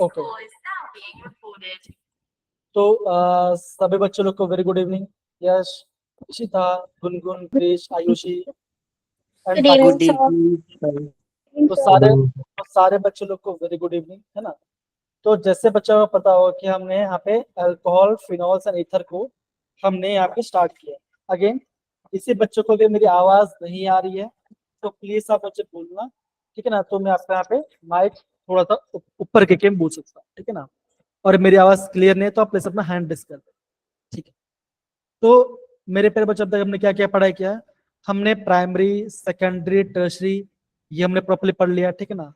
Okay, तो सभी बच्चों लोग को very good evening. Yash, Ishita, Gungun, Krish, Aayushi and good evening Sakshi. Good sir. Evening तो सर। सारे बच्चों लोग को वेरी गुड इवनिंग, है ना। तो जैसे बच्चों को पता होगा कि हमने यहाँ पे अल्कोहल, फिनॉल्स एंड ईथर को हमने यहाँ पे स्टार्ट किया। अगेन, इसी बच्चों को भी मेरी आवाज नहीं आ रही है तो प्लीज आप मुझे बोलना, ठीक है ना। तो मैं आपका यहाँ पे माइक थोड़ा सा ऊपर के बोल सकता हूँ, ठीक है ना। और मेरी आवाज क्लियर नहीं है तो आप प्लीज अपना हैंड रेस कर दे, ठीक है। तो मेरे प्यारे बच्चों, अब तक हमने क्या क्या पढ़ाई किया है? हमने प्राइमरी, सेकेंडरी, टर्सरी ये हमने प्रॉपर्ली पढ़ लिया, ठीक है ना।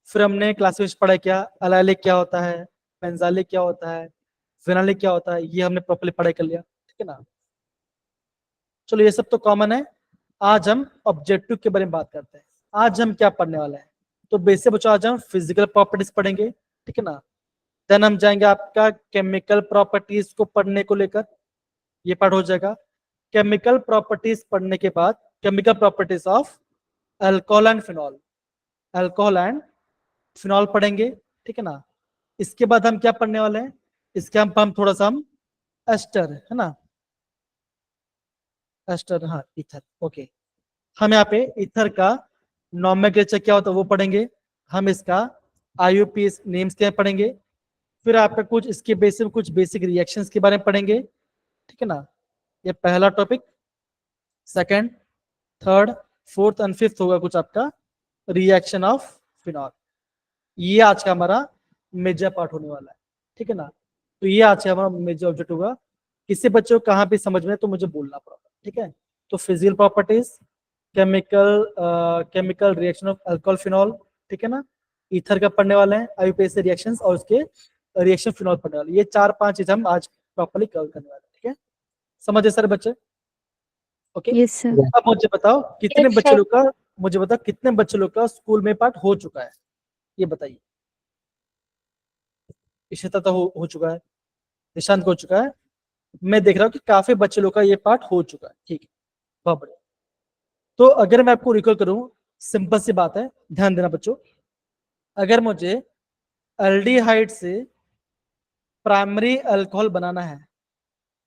फिर हमने क्लास में पढ़ा क्या, अलाइलिक क्या होता है, बेंजालिक क्या होता है, फिनालिक क्या होता है, ये हमने प्रॉपर्ली पढ़ाई कर लिया, ठीक है ना। चलो ये सब तो कॉमन है। आज हम ऑब्जेक्टिव के बारे में बात करते हैं। आज हम क्या पढ़ने वाले हैं? तो बेसिक बच्चों, आज हम फिजिकल प्रॉपर्टीज पढ़ेंगे, ठीक है ना। देन हम जाएंगे आपका केमिकल प्रॉपर्टीज को पढ़ने को लेकर, ये पार्ट हो जाएगा। केमिकल प्रॉपर्टीज पढ़ने के बाद chemical properties of alcohol and phenol, alcohol and phenol पढ़ेंगे, ठीक है ना। इसके बाद हम क्या पढ़ने वाले हैं? इसके हम थोड़ा सा हम एस्टर, है ना, एस्टर, हाँ इथर, ओके। हम यहाँ पे इथर का नॉमेनक्लेचर क्या होता है वो पढ़ेंगे। हम इसका आईयूपीएस नेम्स क्या पढ़ेंगे। फिर आपका कुछ इसके बेसिक कुछ बेसिक रिएक्शंस के बारे में पढ़ेंगे, ठीक है ना। ये पहला topic. Second, third, fourth and fifth होगा कुछ आपका रिएक्शन ऑफ फिनॉल। ये आज का हमारा मेजर पार्ट होने वाला है, ठीक है ना। तो ये आज का हमारा मेजर ऑब्जेक्ट होगा। किसी बच्चे को कहाँ भी समझ में है तो मुझे बोलना पड़ेगा, ठीक है। तो physical properties, chemical reaction of alcohol phenol, ठीक है ना। ईथर का पढ़ने वाले हैं, आईयूपीएसी रिएक्शंस और उसके रिएक्शन फिनॉल पढ़ने वाले। ये 4-5 चीज हम आज प्रॉपर्ली कवर करने वाले हैं, ठीक है। समझे सारे बच्चे? ओके। Yes sir. अब मुझे बताओ कितने यस बच्चे सर। लोग का, मुझे बताओ कितने बच्चे लोग का स्कूल में पार्ट हो चुका है, ये बताइए। इशिता तो हो चुका है, निशांत को हो चुका है। मैं देख रहा हूँ कि काफी बच्चे लोग का ये पार्ट हो चुका है, ठीक है, बहुत बढ़िया। तो अगर मैं आपको रिकॉल करूं, सिंपल सी बात है, ध्यान देना बच्चों। अगर मुझे एल्डिहाइड से प्राइमरी अल्कोहल बनाना है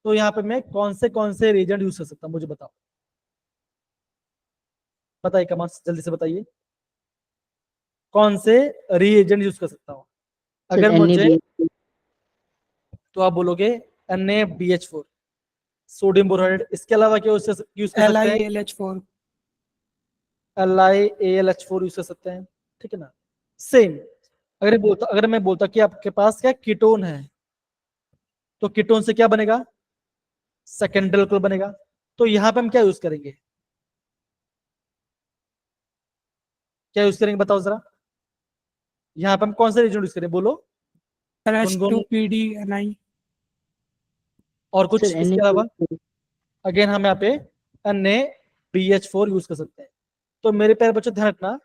तो यहाँ पे मैं कौन से रिएजेंट यूज कर सकता हूँ, मुझे बताओ। बताइए कमाल, जल्दी से बताइए कौन से रिएजेंट यूज कर सकता हूँ सर अगर मुझे। NaBH। तो आप बोलोगे NaBH4, सोडियम बोरोहाइड। इसके अलावा क्या यूज कर सकते हैं? LiAlH4। LiAlH4 यूज कर सकते हैं, ठीक है ना। सेम अगर मैं बोलता कि आपके पास क्या कीटोन है तो कीटोन से क्या बनेगा? सेकेंडरी अल्कोहल बनेगा। तो यहाँ पे हम क्या यूज करेंगे? क्या यूज करेंगे बताओ जरा। यहाँ पे हम कौन सा रिएजेंट यूज करें, बोलो। गुनगुन, H2PDNi। और कुछ सर इसके अलावा? NaBH4। अगेन हम यहाँ पे NaBH4 यूज कर सकते हैं। तो मेरे प्यारे बच्चों ध्यान रखना,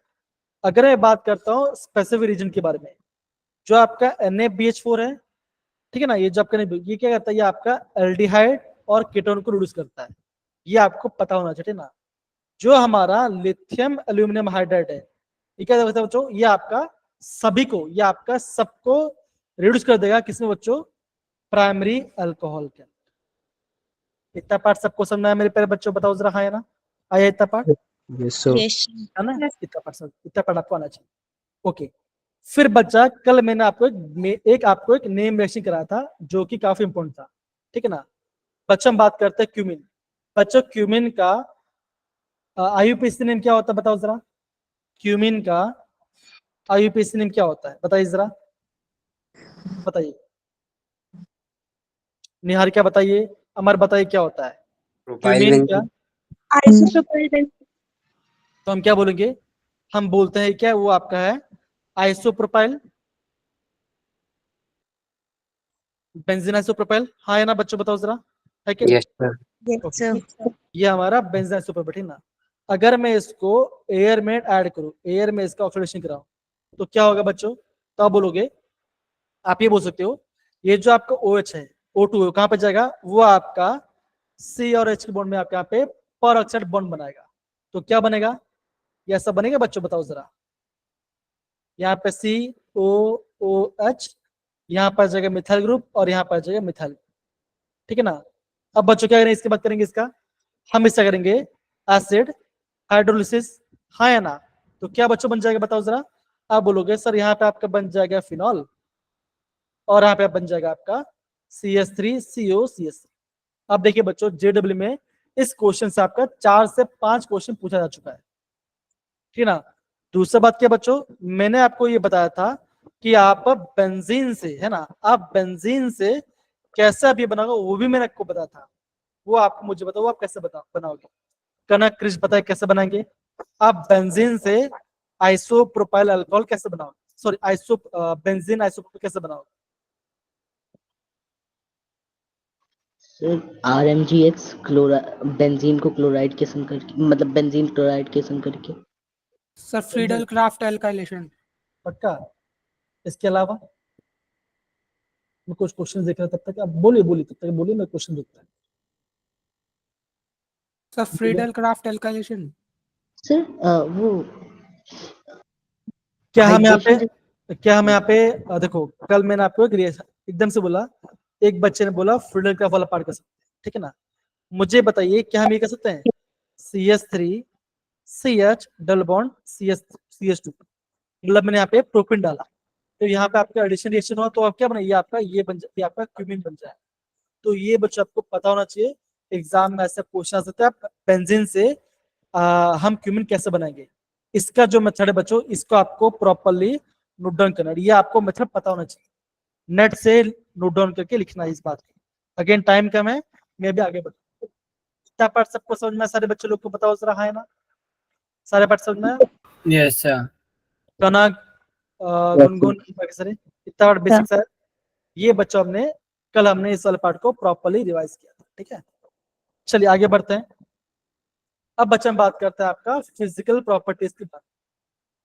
अगर मैं बात करता हूँ स्पेसिफिक रीजन के बारे में, जो आपका NaBH4 है, ठीक है ना, ये जो आपका ये क्या करता है? ये आपका एल्डिहाइड और कीटोन को रिड्यूस करता है। ये आपको पता होना चाहिए ना। जो हमारा लिथियम एल्यूमिनियम हाइड्राइड है, ये क्या करता है बच्चों? ये आपका सबको रिड्यूस कर देगा किसमें बच्चों? प्राइमरी अल्कोहल के अंदर। इतना पार्ट सबको समझना है मेरे प्यारे बच्चों? बताओ जरा, हाँ या ना? आया इतना पार्ट? Yes sir. यस। है ना? इतना पार्ट आपको आना चाहिए, ओके। फिर बच्चा, कल मैंने आपको एक नेम रिएक्शन कराया था जो कि काफी इंपॉर्टेंट था, ठीक है ना। बच्चा हम बात करते हैं क्यूमिन। बच्चों क्यूमिन का आईयूपीएसी नेम क्या होता है बताओ जरा। क्यूमिन का आईयूपीएसी नेम क्या होता है बताइए जरा, बताइए। निहारिका बताइए, अमर बताइए क्या होता है प्रोपाइल क्यूमिन क्या? बेंजीन। Isopropyl benzene. तो हम क्या बोलेंगे? हम बोलते हैं क्या वो आपका है आइसोप्रोपाइल बेंजीन, आइसोप्रोपाइल, हाँ या ना बच्चों बताओ जरा, है कि नहीं? Yes sir. Yes okay, sir. ये हमारा बेंजीन आइसोप्रोपाइल, ठीक ना। अगर मैं इसको एयर में ऐड करूं, एयर में इसका ऑक्सीडेशन कराऊं तो क्या होगा बच्चों? तो आप बोलोगे, आप ये बोल सकते हो, ये जो आपका OH है, O2 कहां पे जाएगा? वो आपका C और H के बॉन्ड में आपके यहाँ पे पर ऑक्साइड बॉन्ड बनाएगा। तो क्या बनेगा? ये ऐसा बनेगा बच्चों, बताओ जरा। यहाँ पे CO OH, यहाँ पर आ जाएगा मिथाइल ग्रुप और यहाँ पर आ जाएगा मिथाइल, ठीक है ना। अब बच्चों क्या करेंगे, इसके बाद करेंगे इसका, हम इसका करेंगे एसिड हाइड्रोलिसिस, हाँ या ना। तो क्या बच्चों बन जाएगा बताओ जरा, आप बोलोगे सर यहाँ पे आपका बन जाएगा फिनॉल और यहाँ पे बन जाएगा आपका CH3COCH3। अब देखिए बच्चों JW में इस क्वेश्चन से आपका 4 से 5 क्वेश्चन पूछा जा चुका है, ठीक है ना। दूसरा बात क्या बच्चों, मैंने आपको ये बताया था कि आप बेंजीन से, है ना, आप बेंजीन से कैसे आप ये बनाओगे वो भी मैंने आपको बताया था, वो आप मुझे बताओ आप कैसे बनाओगे। कनक क्रिश बताए कैसे बनाएंगे, आप बेंजीन से आइसोप्रोपाइल अल्कोहल कैसे बनाओगे, सॉरी बेंजीन आइसोप्रोपाइल कैसे बनाओगे। सर RMGX क्लोरा बेंजीन को क्लोराइड के संग करके, मतलब बेंजीन क्लोराइड के संग करके। Sir Friedel craft alkylation. पक्का। इसके अलावा मैं कुछ क्वेश्चन देख रहा था, तब तक आप बोलिए बोलिए, तब तक बोलिए, मैं क्वेश्चन देखता हूँ। Sir Friedel craft alkylation. Sir वो क्या हम यहाँ हाइड्रेशन पे, क्या हम यहाँ पे देखो, कल मैंने आपको एकदम से बोला, एक बच्चे ने बोला फ्रीडल क्राफ्ट वाला पार्ट कर सकते हैं, ठीक है ना। मुझे बताइए क्या हम ये कर सकते हैं, CH3CH डबल बॉन्ड CH2, मतलब मैंने यहाँ पे प्रोपिन डाला, तो यहाँ पे आपका एडिशन रिएक्शन हुआ, तो आप क्या बनाइए, आपका ये बन जाए, ये आपका क्यूमीन बन जाए। तो ये बच्चों आपको पता होना चाहिए, एग्जाम में ऐसा क्वेश्चन आ सकता है, आप बेंजीन से हम क्यूमीन कैसे बनाएंगे, इसका जो मेथड है बच्चों, इसको आपको प्रॉपरली नोट डाउन करना है, ये आपको मेथड पता होना चाहिए, नेट से नोट डाउन करके लिखना है इस बात की। अगेन टाइम कम है, मैं भी आगे बढ़ूँ। इतना पार्ट सबको समझ में, सारे बच्चे लोग को बताओ जरा, है ना, सारे पार्ट समझ में। Yes sir. Kanak Gungun sir, इतना पार्ट बेसिक है, ये बच्चों हमने कल हमने इस वाले पार्ट को प्रॉपरली रिवाइज किया था, ठीक है। चलिए आगे बढ़ते हैं। अब बच्चों हम बात करते हैं आपका फिजिकल प्रॉपर्टीज की बात।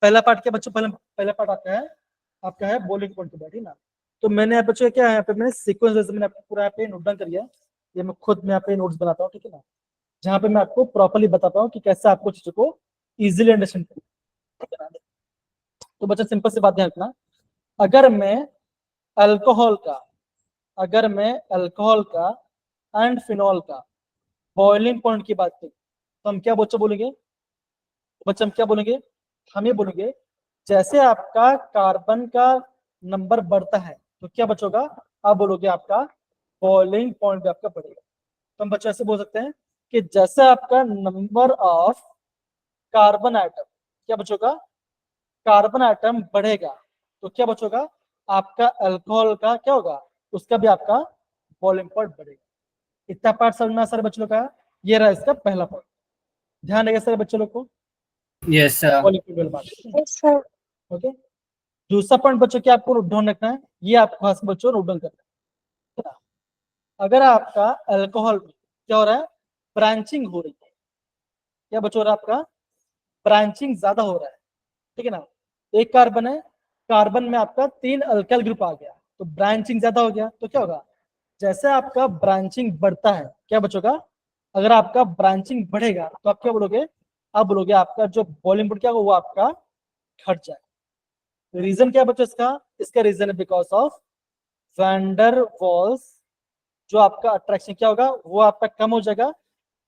पहला पार्ट क्या बच्चों, पहला पार्ट आपका है बॉइलिंग पॉइंट की बात, है ना। तो मैंने यहाँ बच्चों क्या है, यहाँ पे मैंने सीक्वेंस मैंने आपको पूरा यहाँ पे नोट डाउन कर लिया, ये मैं खुद में यहाँ पे नोट्स बनाता हूँ, ठीक है ना, जहाँ पे मैं आपको प्रॉपरली बताता हूँ कि कैसे आपको चीजों को इजीली अंडरस्टैंड करें, ठीक है ना। तो बच्चा सिंपल सी बात ध्यान रखना, अगर मैं अल्कोहल का, अगर मैं अल्कोहल का एंड फिनॉल का बॉइलिंग पॉइंट की बात करें, तो हम क्या बच्चों बोलेंगे, बच्चों हम क्या बोलेंगे, हम ये बोलेंगे जैसे आपका कार्बन का नंबर बढ़ता है तो क्या बचोगा, आप बोलोगे आपका बॉइलिंग पॉइंट भी आपका बढ़ेगा। तो हम बच्चों ऐसे बोल सकते हैं कि जैसे आपका नंबर ऑफ कार्बन आइटम, क्या बचोगा, कार्बन आइटम बढ़ेगा, तो क्या बचोगा, आपका अल्कोहल का क्या होगा, उसका भी आपका बॉइलिंग पॉइंट बढ़ेगा। इतना पार्ट समझ में सारे बच्चों का, ये रहा इसका पहला पॉइंट, ध्यान रखिए सारे बच्चों लोग को। Yes sir. बॉइलिंग पॉइंट वाली बात, Yes, sir. ओके। दूसरा पॉइंट बच्चों क्या आपको नोट डाउन रखना है, ये आपको खास बच्चों नोट डाउन करना है। अगर आपका अल्कोहल क्या हो रहा है, ब्रांचिंग हो रही है, क्या बच्चों हो रहा है, आपका ब्रांचिंग ज्यादा हो रहा है, ठीक है ना। एक कार्बन है, कार्बन में आपका 3 अल्काइल ग्रुप आ गया, तो ब्रांचिंग ज्यादा हो गया, तो क्या होगा, जैसे आपका ब्रांचिंग बढ़ता है क्या बचोगा, अगर आपका ब्रांचिंग बढ़ेगा तो आप क्या बोलोगे, आप बोलोगे आपका जो बॉइलिंग पॉइंट क्या होगा वो आपका घट जाए। रीजन क्या बच्चों इसका, इसका रीजन है बिकॉज ऑफ वैंडर वॉल्स, जो आपका अट्रैक्शन क्या होगा वो आपका कम हो जाएगा,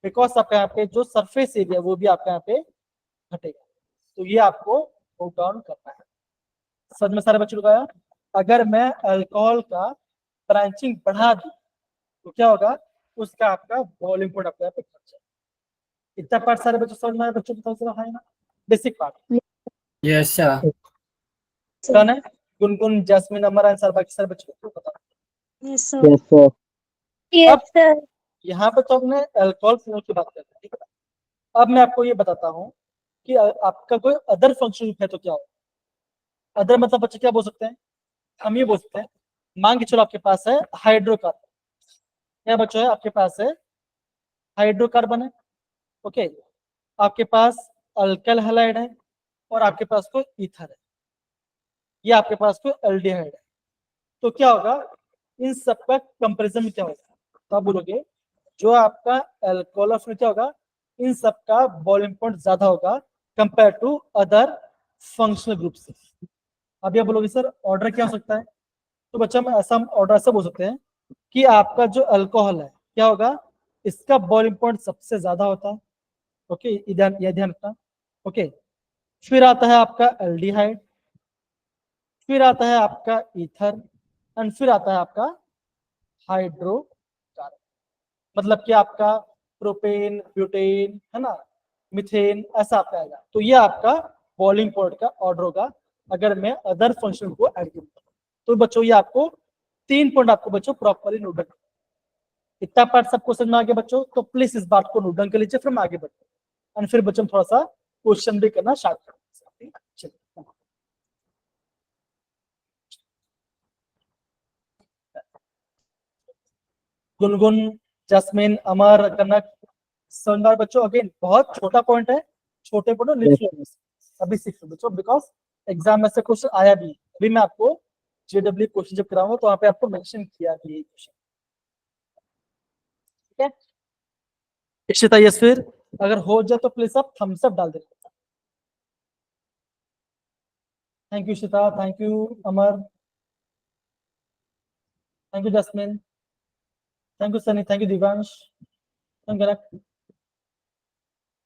बिकॉज आपका यहाँ पे जो सरफेस एरिया वो भी आपका यहाँ पे घटेगा। तो ये आपको नोट डाउन करना है। समझ में सारे बच्चों को आया, अगर मैं अल्कोहल का ब्रांचिंग बढ़ा दी तो क्या होगा, उसका आपका बॉइलिंग पॉइंट आपका यहाँ पे घट जाएगा। इतना पार्ट सारे बच्चों समझ में आया, बच्चों को समझ है ना, basic part. Yes sir. Done है, गुनगुन जैस्मिन अमर आंसर, बाकी सारे बच्चों को पता। Yes, sir. sir. Yes, sir. यहाँ पे तो हमने अल्कोहल फिनॉल की बात कर ली, ठीक है। अब मैं आपको ये बताता हूँ कि आपका कोई अदर फंक्शन है तो क्या हो, अदर मतलब बच्चे क्या बोल सकते हैं, हम ये बोल सकते हैं, मान के चलो आपके पास है हाइड्रोकार्बन, क्या बच्चों है आपके पास है हाइड्रोकार्बन है, ओके, आपके पास अल्काइल हैलाइड है और आपके पास कोई ईथर है, ये आपके पास कोई एल्डिहाइड है, तो क्या होगा, इन सबका कंपैरिजन में क्या होगा, तो आप बोलोगे जो आपका अल्कोहल में क्या होगा, इन सबका बॉइलिंग पॉइंट ज्यादा होगा compare to other functional group से। अब ये बोलोगे सर ऑर्डर क्या हो सकता है, तो बच्चा मैं ऐसा ऑर्डर ऐसा बोल सकते हैं कि आपका जो अल्कोहल है क्या होगा, इसका बॉइलिंग पॉइंट सबसे ज्यादा होता है। ओके, ये ध्यान रखना। ओके, फिर आता है आपका एल्डिहाइड, फिर आता है आपका ईथर, एंड फिर आता है आपका हाइड्रोकार्बन। मतलब कि आपका प्रोपेन, ब्यूटेन, है ना, मिथेन, ऐसा आपका आएगा। तो ये आपका बॉइलिंग पॉइंट का ऑर्डर होगा अगर मैं अदर फंक्शन को ऐड करूँ। तो बच्चों ये आपको 3 पॉइंट आपको बच्चों प्रॉपरली नोट करना। इतना पार्ट सबको समझ में आ गया बच्चों, तो प्लीज इस बात को नोट डाउन कर लीजिए, फिर हम आगे बढ़ते हैं एंड फिर बच्चों थोड़ा सा क्वेश्चन भी करना स्टार्ट करेंगे। चलिए, गुनगुन, जैस्मिन, अमर, कनक, संगार बच्चों अगेन बहुत छोटा पॉइंट है, छोटे पॉइंट लिख लो अभी सीख लो बच्चों, बिकॉज एग्जाम में से क्वेश्चन आया भी। अभी मैं आपको जेडब्ल्यू क्वेश्चन जब कराऊंगा तो वहां पे आपको मेंशन किया भी ये क्वेश्चन। ठीक है इशिता, यस, फिर अगर हो जाए तो प्लीज आप थम्स अप डाल देना। Thank you Ishita, thank you Amar, thank you Jasmine, thank you Sunny, thank you Divansh, thank you,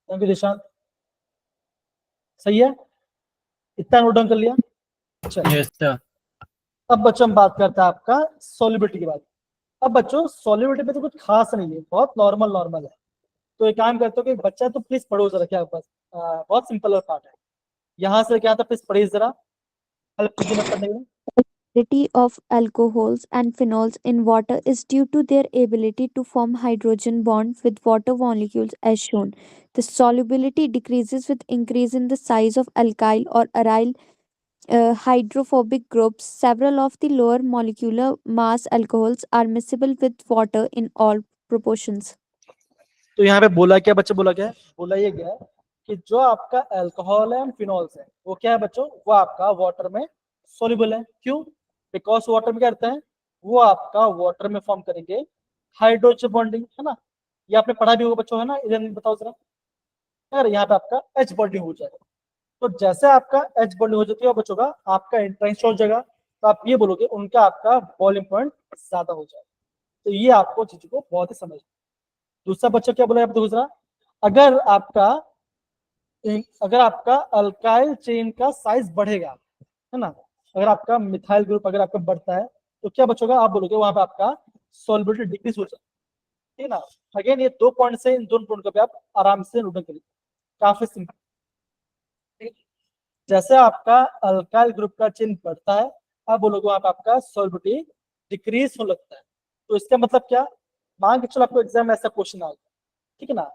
thank you Dishant. सही है, इतना नोट डाउन कर लिया। चलिए Yes, sir. अब बच्चों हम बात करते हैं आपका सॉल्युबिलिटी की बात। अब बच्चों सॉल्युबिलिटी में तो कुछ खास नहीं है, बहुत नॉर्मल नॉर्मल है। तो एक काम करते हो कि बच्चा तो प्लीज पढ़ो जरा, क्या बस बहुत सिंपल पार्ट है। यहाँ से क्या था प्लीज पढ़िए जरा, हेल्प कीजिए मैं पढ़ने में। Solubility of alcohols and phenols in water is due to their ability to form hydrogen bond with water molecules as shown. The solubility decreases with increase in the size of alkyl or aryl hydrophobic groups. Several of the lower molecular mass alcohols are miscible with water in all proportions. तो यहाँ पे बोला क्या बच्चे, बोला क्या है, बोला ये गया है कि जो आपका अल्कोहल है, फिनॉल्स है, वो क्या है बच्चों, वो आपका वाटर में सोल्यूबल है। क्यों? बिकॉज वाटर में क्या करता है, वो आपका वाटर में फॉर्म करेंगे हाइड्रोजन बॉन्डिंग, है ना। ये आपने पढ़ा भी होगा बच्चों, है ना। इधर बताओ जरा, अगर यहाँ पे आपका एच बॉन्डिंग हो जाएगा, तो जैसे आपका एच बॉन्डिंग हो जाती है बच्चों का आपका एंट्रेंस हो जाएगा, तो आप ये बोलोगे उनका आपका बॉइलिंग पॉइंट ज्यादा हो जाएगा। तो ये आपको चीज को बहुत ही समझ। दूसरा बच्चा क्या बोला दूसरा, अगर आपका अगर आपका अल्काइल चेन का साइज बढ़ेगा, है ना, अगर आपका मिथाइल ग्रुप अगर आपका बढ़ता है तो क्या बचोगा, आप बोलोगे वहां पे आपका सॉल्युबिलिटी डिक्रीज हो जाएगा। ठीक है ना। अगेन ये 2 पॉइंट से, इन दोनों पॉइंट को भी आप आराम से नोट करिए, काफी सिंपल। जैसे आपका अल्काइल ग्रुप का चेन बढ़ता है, आप बोलोगे वहां पे आपका सॉल्युबिलिटी डिक्रीज हो लगता है। तो इसका मतलब क्या, मान के चलो आपको एग्जाम में ऐसा क्वेश्चन आ गया, ठीक है ना,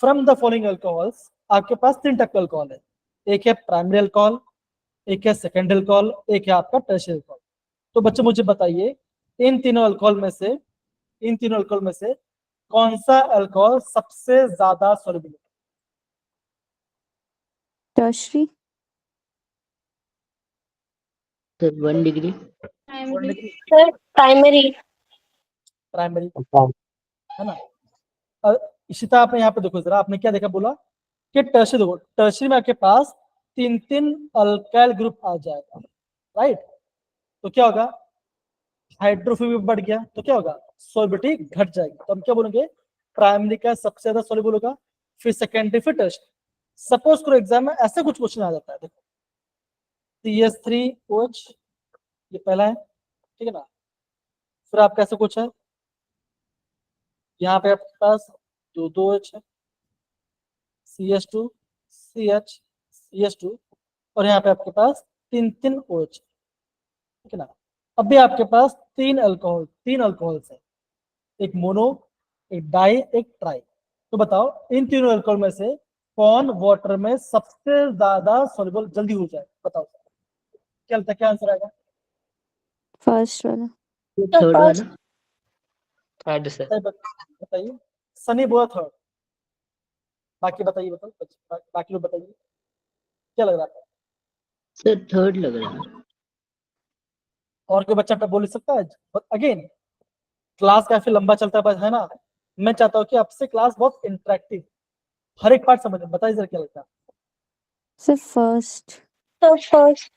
फ्रॉम द फॉलोइंग अल्कोहल्स, आपके पास 3 टाइप का अल्कोहल है, एक है प्राइमरी अल्कोहल, एक है सेकेंडरी अल्कोहल, एक है आपका टर्शियरी अल्कोहल। तो बच्चों मुझे बताइए इन तीनों अल्कोहल में से, इन तीनों अल्कोहल में से कौन सा अल्कोहल सबसे ज्यादा सॉल्युबल है? Tertiary. Sir, 1 degree. Sir, primary. Primary, है ना। इशिता आपने यहाँ पे देखो जरा, आपने क्या देखा, बोला कि टर्शियरी, देखो टर्शियरी में आपके पास 3 अल्काइल ग्रुप आ जाएगा, राइट। तो क्या होगा, हाइड्रोफोबिक बढ़ गया, तो क्या होगा, सॉल्युबिलिटी घट जाएगी। तो हम क्या बोलेंगे, प्राइमरी का सबसे ज्यादा सॉल्युबल होगा, फिर सेकेंडरी, फिर टर्शियरी। सपोज करो एग्जाम में ऐसा कुछ क्वेश्चन आ जाता है, देखो CH3OH ये पहला है, ठीक है ना, फिर आपका ऐसा कुछ है, यहाँ पे आपके पास 2 OH है, CH2 CH CH2, और यहाँ पे आपके पास 3 OH, ठीक है ना। अब भी आपके पास 3 अल्कोहल्स है, एक मोनो, एक डाई, एक ट्राई। तो बताओ इन तीनों अल्कोहल में से कौन वाटर में सबसे ज्यादा सॉल्युबल जल्दी हो जाए, बताओ क्या लगता है, क्या आंसर आएगा? First one. Third वाला. Third sir. बताइए, सनी बोला थर्ड, बाकी बताइए, बताओ बाकी लोग बताइए क्या लग रहा है? Sir, third लग रहा है. और कोई बच्चा बोल सकता है? अगेन क्लास काफी लंबा चलता है ना, मैं चाहता हूँ कि आपसे क्लास बहुत इंटरेक्टिव, हर एक पार्ट समझ, बताइए जरा क्या लगता है? So first. Sir, first.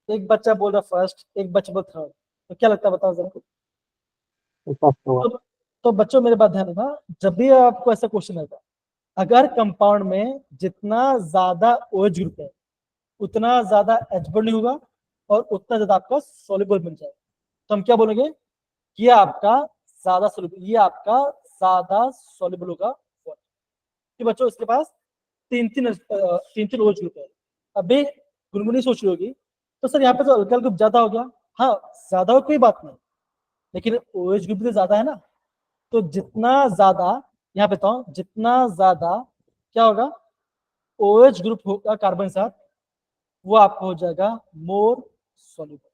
एक बच्चा बोल रहा फर्स्ट, एक बच्चा बोल थर्ड, तो क्या लगता है बताओ जरा। तो बच्चों मेरे बात ध्यान रखना, जब भी आपको ऐसा क्वेश्चन आएगा, अगर कंपाउंड में जितना ज्यादा OH ग्रुप है उतना ज्यादा H बॉन्ड होगा और उतना ज्यादा आपका सॉल्युबल बन जाएगा, तो हम क्या बोलेंगे, ये आपका ज्यादा सॉल्युबल, ये आपका ज्यादा सॉल्युबल होगा। कि बच्चों इसके पास तीन तीन OH ग्रुप है। अभी गुनगुनी सोच रही होगी तो सर यहाँ पे तो अल्काइल ग्रुप ज्यादा हो गया। हाँ ज्यादा हो कोई बात नहीं, लेकिन OH ग्रुप तो ज्यादा है ना, तो जितना ज्यादा यहाँ पे तो जितना ज्यादा क्या होगा OH ग्रुप होगा कार्बन के साथ, वो आपको हो जाएगा मोर सॉल्युबल।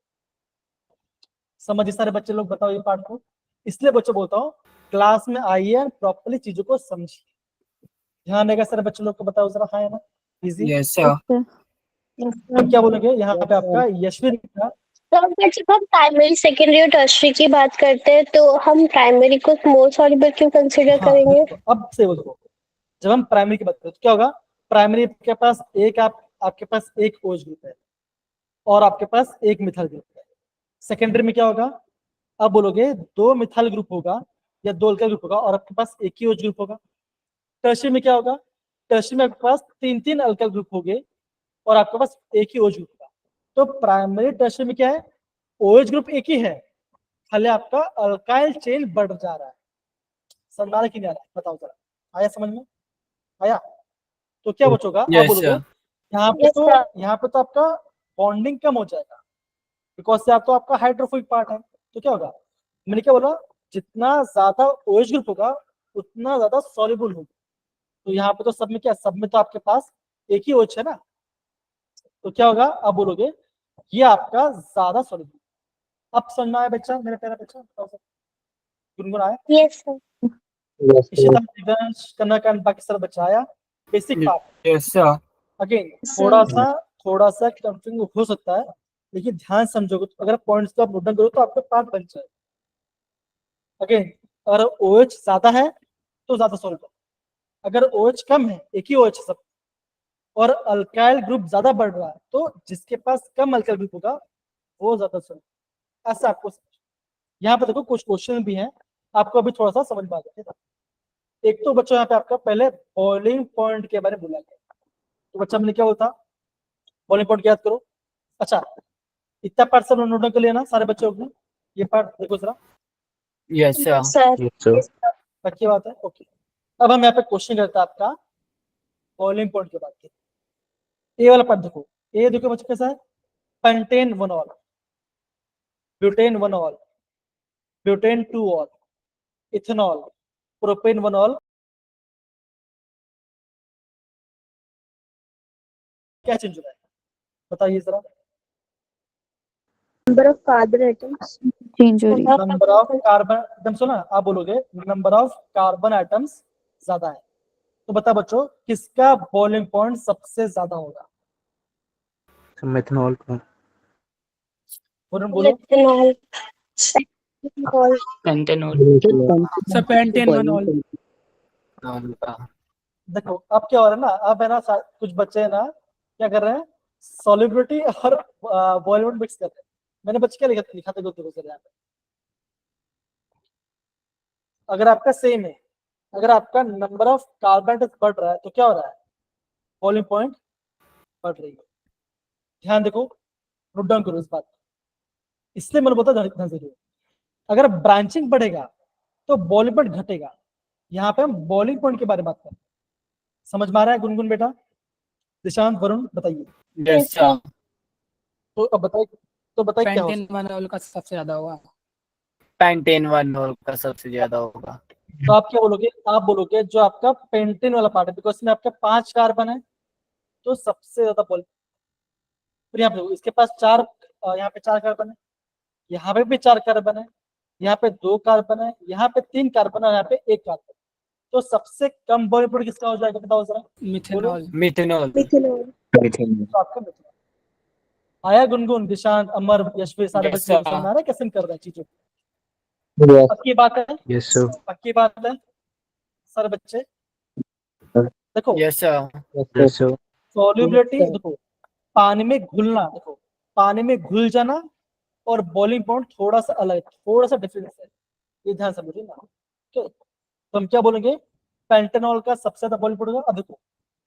समझिए सारे बच्चे लोग, बताओ ये पार्ट को। इसलिए बच्चों बोलता हूँ क्लास में आइए, प्रॉपर्ली चीजों को समझिए, ध्यान रहेगा सारे बच्चे लोग को। बताओ जरा, हाँ है ना इजी। Yes, sir. sir. अब क्या बोलेंगे यहाँ पे आपका यशवीर का, तो अगर जब हम प्राइमरी सेकेंडरी और टर्शरी की बात करते हैं तो हम प्राइमरी को मोर सॉल्युबल क्यों कंसीडर हाँ करेंगे? देखो, अब से बोलो, जब हम प्राइमरी की बात करें तो क्या होगा, प्राइमरी के पास एक आपके पास एक OH ग्रुप है और आपके पास एक मिथाइल ग्रुप है। सेकेंडरी में क्या होगा, अब बोलोगे दो मिथाइल ग्रुप होगा या दो अल्काइल ग्रुप होगा और आपके पास एक ही OH ग्रुप होगा। टर्शरी में क्या होगा, टर्शरी में आपके पास तीन तीन अल्काइल ग्रुप होंगे और आपके पास एक ही OH ग्रुप होगा। तो प्राइमरी टर्शरी में क्या है, OH ग्रुप एक ही है, खाली आपका अल्काइल चेन बढ़ जा रहा है। समझ आ रहा है कि नहीं आ रहा है, बताओ जरा, आया समझ में, आया? तो क्या बचोगा, आप Yes, बोलोगे sir. Yes, sir. यहाँ पे तो आपका बॉन्डिंग कम हो जाएगा, बिकॉज से आप तो आपका हाइड्रोफोबिक पार्ट है। तो क्या होगा, मैंने क्या बोला, जितना ज्यादा OH ग्रुप होगा उतना ज्यादा सॉल्युबल होगा। तो यहाँ पे तो सब में क्या, सब में तो आपके पास एक ही OH है ना, तो क्या होगा, आप बोलोगे ये आपका ज्यादा सॉल्युबल। अब समझ में आया बच्चा, मेरा प्यारा बच्चा, गुनगुन आया, Yes, sir. Ishita, Divyansh, Kanak and बाकी सारा बच्चा आया, basic part. Yes, sir. Again Sir. थोड़ा सा कंफ्यूजिंग हो सकता है, लेकिन ध्यान समझोगे तो, अगर पॉइंट्स को आप नोट डाउन करो तो आपका पार्ट बन जाए। अगेन अगर OH ज्यादा है तो ज्यादा सॉल्युबल, अगर OH कम है, एक ही OH है सब, और अल्काइल ग्रुप ज्यादा बढ़ रहा है, तो जिसके पास कम अल्काइल ग्रुप होगा वो ज्यादा सॉल्युबल। ऐसा आपको यहाँ पे देखो कुछ क्वेश्चन भी हैं, आपको अभी थोड़ा सा समझ में आ जाएगा। एक तो बच्चों यहाँ पे आपका पहले बॉइलिंग पॉइंट के बारे में बोला गया, तो बच्चा मैंने क्या बोलता, बॉइलिंग पॉइंट याद करो। अच्छा, इतना पार्ट सब नोट डाउन कर लिया ना सारे बच्चों ने, ये पार्ट देखो जरा, Yes, sir. Yes, sir. पक्की बात है, ओके। अब हम यहाँ पे क्वेश्चन करते हैं आपका बॉइलिंग पॉइंट की बात की। ए वाला पार्ट देखो, ए देखो बच्चों कैसा है, pentane 1 all, butane 1 all, butane 2 all, ethanol, propane 1 all, क्या चेंज हो रहा है बताइए जरा। Number of carbon atoms. Change हो रही है। नंबर ऑफ कार्बन, एकदम सुना, आप बोलोगे नंबर ऑफ कार्बन एटम्स ज्यादा है, तो बता बच्चों किसका बॉइलिंग पॉइंट सबसे ज्यादा होगा, मेथनॉल का। बोलो। Methanol. Alcohol. Pentanol. Sir, Pantene one all. देखो अब क्या हो रहा है ना, अब है ना कुछ बच्चे है ना क्या कर रहे हैं, सॉल्युबिलिटी और बॉइलिंग मिक्स कर रहे हैं। मैंने बच्चे क्या लिखा था देखो सर यहाँ पे, अगर आपका सेम है, अगर आपका नंबर ऑफ कार्बन बढ़ रहा है तो क्या हो रहा है, बॉइलिंग पॉइंट बढ़ रही है। ध्यान देखो, नोट डाउन करो इस बात को। इसलिए मैंने बोला ध्यान से, अगर ब्रांचिंग बढ़ेगा तो बॉइलिंग पॉइंट घटेगा। यहाँ पे हम बॉइलिंग पॉइंट के बारे में बात कर रहे हैं, समझ में आ रहा है गुनगुन बेटा, दिशांत, वरुण, बताइए। Yes, sir. तो अब बताइए क्या हो Pantene one all का सबसे ज्यादा होगा। Pantene one all का सबसे ज्यादा होगा। तो आप क्या बोलोगे, आप बोलोगे जो आपका पेंटेन वाला पार्ट है, बिकॉज इसमें आपका 5 कार्बन है तो सबसे ज्यादा बॉल। फिर यहाँ पे इसके पास यहाँ पे 4 कार्बन है, यहाँ पे भी 4 कार्बन है, यहाँ पे 2 कार्बन है, यहाँ पे 3 कार्बन है, यहाँ पे 1 कार्बन। तो सबसे कम बॉलीवुड किसका हो जाएगा बताओ जरा। Methanol. Methanol. Methanol. तो आपका मिथुन आया। गुनगुन, दिशांत, अमर, यशवी, सारे Yes, बच्चे sir. समझ में आ रहा है कैसे कर रहे हैं चीजों को। Yes. पक्की बात है, Yes, sir. पक्की बात है सारे बच्चे। देखो Yes, sir. Yes, sir. Solubility देखो, पानी में घुलना, देखो पानी में घुल जाना और बॉइलिंग पॉइंट थोड़ा सा अलग, थोड़ा सा डिफरेंस है, ये ध्यान समझिए ना। ठीक, तो हम क्या बोलेंगे, पेंटेनॉल का सबसे ज्यादा बॉइलिंग पॉइंट होगा। अब देखो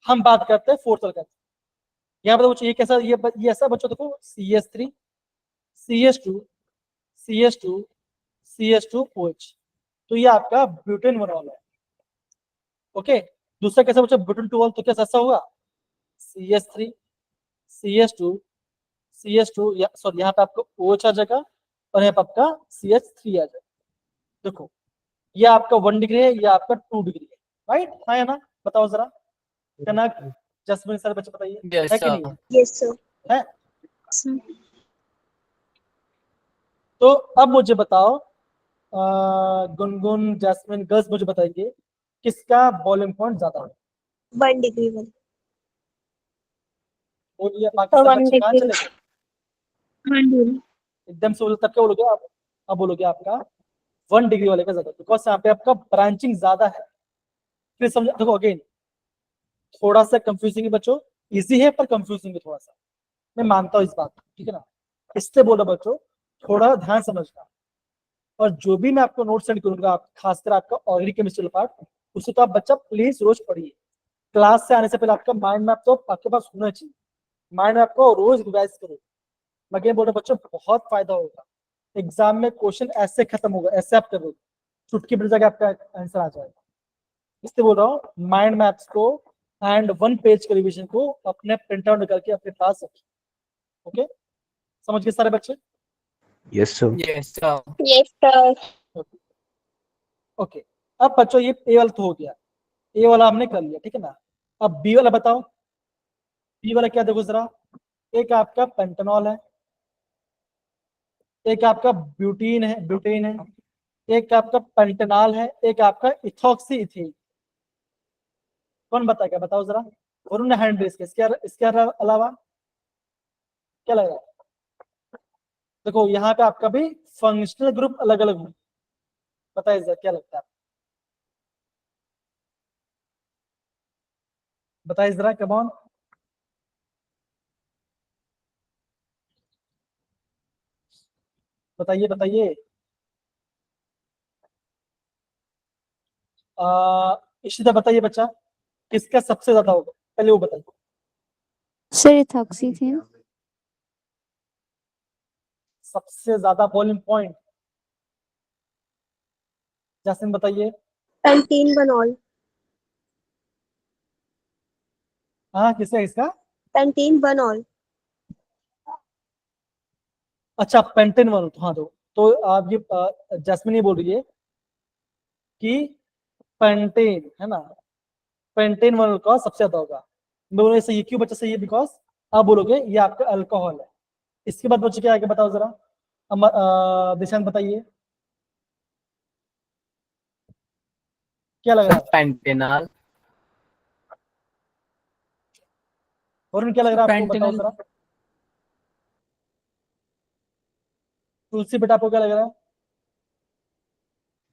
हम बात करते हैं फोर्थ वाला, यहाँ पर बच्चों ये कैसा, ये ऐसा बच्चों देखो, CH3 CH2 CH2 CH2OH, तो ये आपका ब्यूटेन बनॉल है। ओके, दूसरा कैसा बच्चों, ब्यूटेन 2 तो कैसा ऐसा होगा, CH3 CH2 CH2, सॉरी यहाँ पे आपको OH आ जाएगा और यहाँ पे आपका CH3 आ जाएगा। देखो ये आपका 1 डिग्री है, ये आपका 2 डिग्री है, राइट, हाँ या ना, बताओ जरा, कनक जसमीन सर बच्चे बताइए, Yes, है कि sir. नहीं है? Yes sir. है। तो अब मुझे बताओ, गुनगुन जैस्मिन गर्ल्स मुझे बताइए किसका बॉइलिंग पॉइंट ज्यादा है? 1 डिग्री 1 बोलिए, बाकी सब 1 बच्चे कहाँ डिग्री चले गए? एकदम से बोलो, तब क्या बोलोगे आप? अब बोलोगे आपका 1 डिग्री वाले का ज्यादा, बिकॉज यहाँ पे आपका ब्रांचिंग ज्यादा है। फिर समझो, देखो अगेन थोड़ा सा कंफ्यूजिंग है बच्चों, इजी है पर कंफ्यूजिंग है थोड़ा सा, मैं मानता हूँ इस बात को, ठीक है ना, इससे बोलो बच्चों थोड़ा ध्यान समझना। और जो भी मैं आपको नोट सेंड करूंगा, खासकर आपका ऑर्गेनिक केमिस्ट्री पार्ट, उसे तो आप बच्चा प्लीज रोज पढ़िए। क्लास से आने से पहले आपका माइंड मैप तो आपके पास होना चाहिए, माइंड मैप को रोज रिवाइज करो। मैं बोल रहा बच्चों बहुत फायदा होगा, एग्जाम में क्वेश्चन ऐसे खत्म होगा, ऐसे आप करोगे चुटकी बज जाके आपका आंसर आ जाएगा। इसलिए बोल रहा हूँ माइंड मैप्स को एंड 1 पेज के रिविजन को अपने प्रिंट आउट निकाल के अपने पास रखिए। ओके, समझ गए सारे बच्चे? Yes, sir. Yes, sir. Yes sir. Okay, अब बच्चों ये ए वाला तो हो गया, ए वाला हमने कर लिया, ठीक है ना। अब बी वाला बताओ, बी वाला क्या देखो जरा, एक आपका पेंटेनॉल है, एक आपका ब्यूटेन है, एक आपका पेंटेनॉल है, एक आपका इथॉक्सी इथेन। कौन बताएगा, बताओ जरा, और उन्होंने हैंड रेस किया, इसके अलावा क्या लग रहा है? देखो यहाँ पे आपका भी फंक्शनल ग्रुप अलग अलग होंगे, बताइए जरा क्या लगता है, बताइए जरा, कम ऑन, बताइए बताइए। इशिता बताइए बच्चा, किसका सबसे ज्यादा होगा, पहले वो बताइए। सर इथॉक्सीथेन। सबसे ज्यादा बॉइलिंग पॉइंट, जैस्मिन बताइए। पेंटीन बनॉल। हाँ किसका? पेंटीन बनॉल। अच्छा पेंटेन वन, हाँ तो आप ये जैस्मिन ये बोल रही है कि पेंटेन है ना, पेंटेन वन का सबसे ज्यादा होगा। मैं बोलूँ सही है, क्यों बच्चा सही है, बिकॉज आप बोलोगे ये आपका अल्कोहल है। इसके बाद बच्चे क्या आएगा बताओ जरा, दिशांत बताइए क्या लग रहा है, पेंटेनॉल। वरुण क्या लग रहा है आपको, बताओ पेंटेनॉल। जरा। तुलसी बेटा आपको क्या लग रहा है?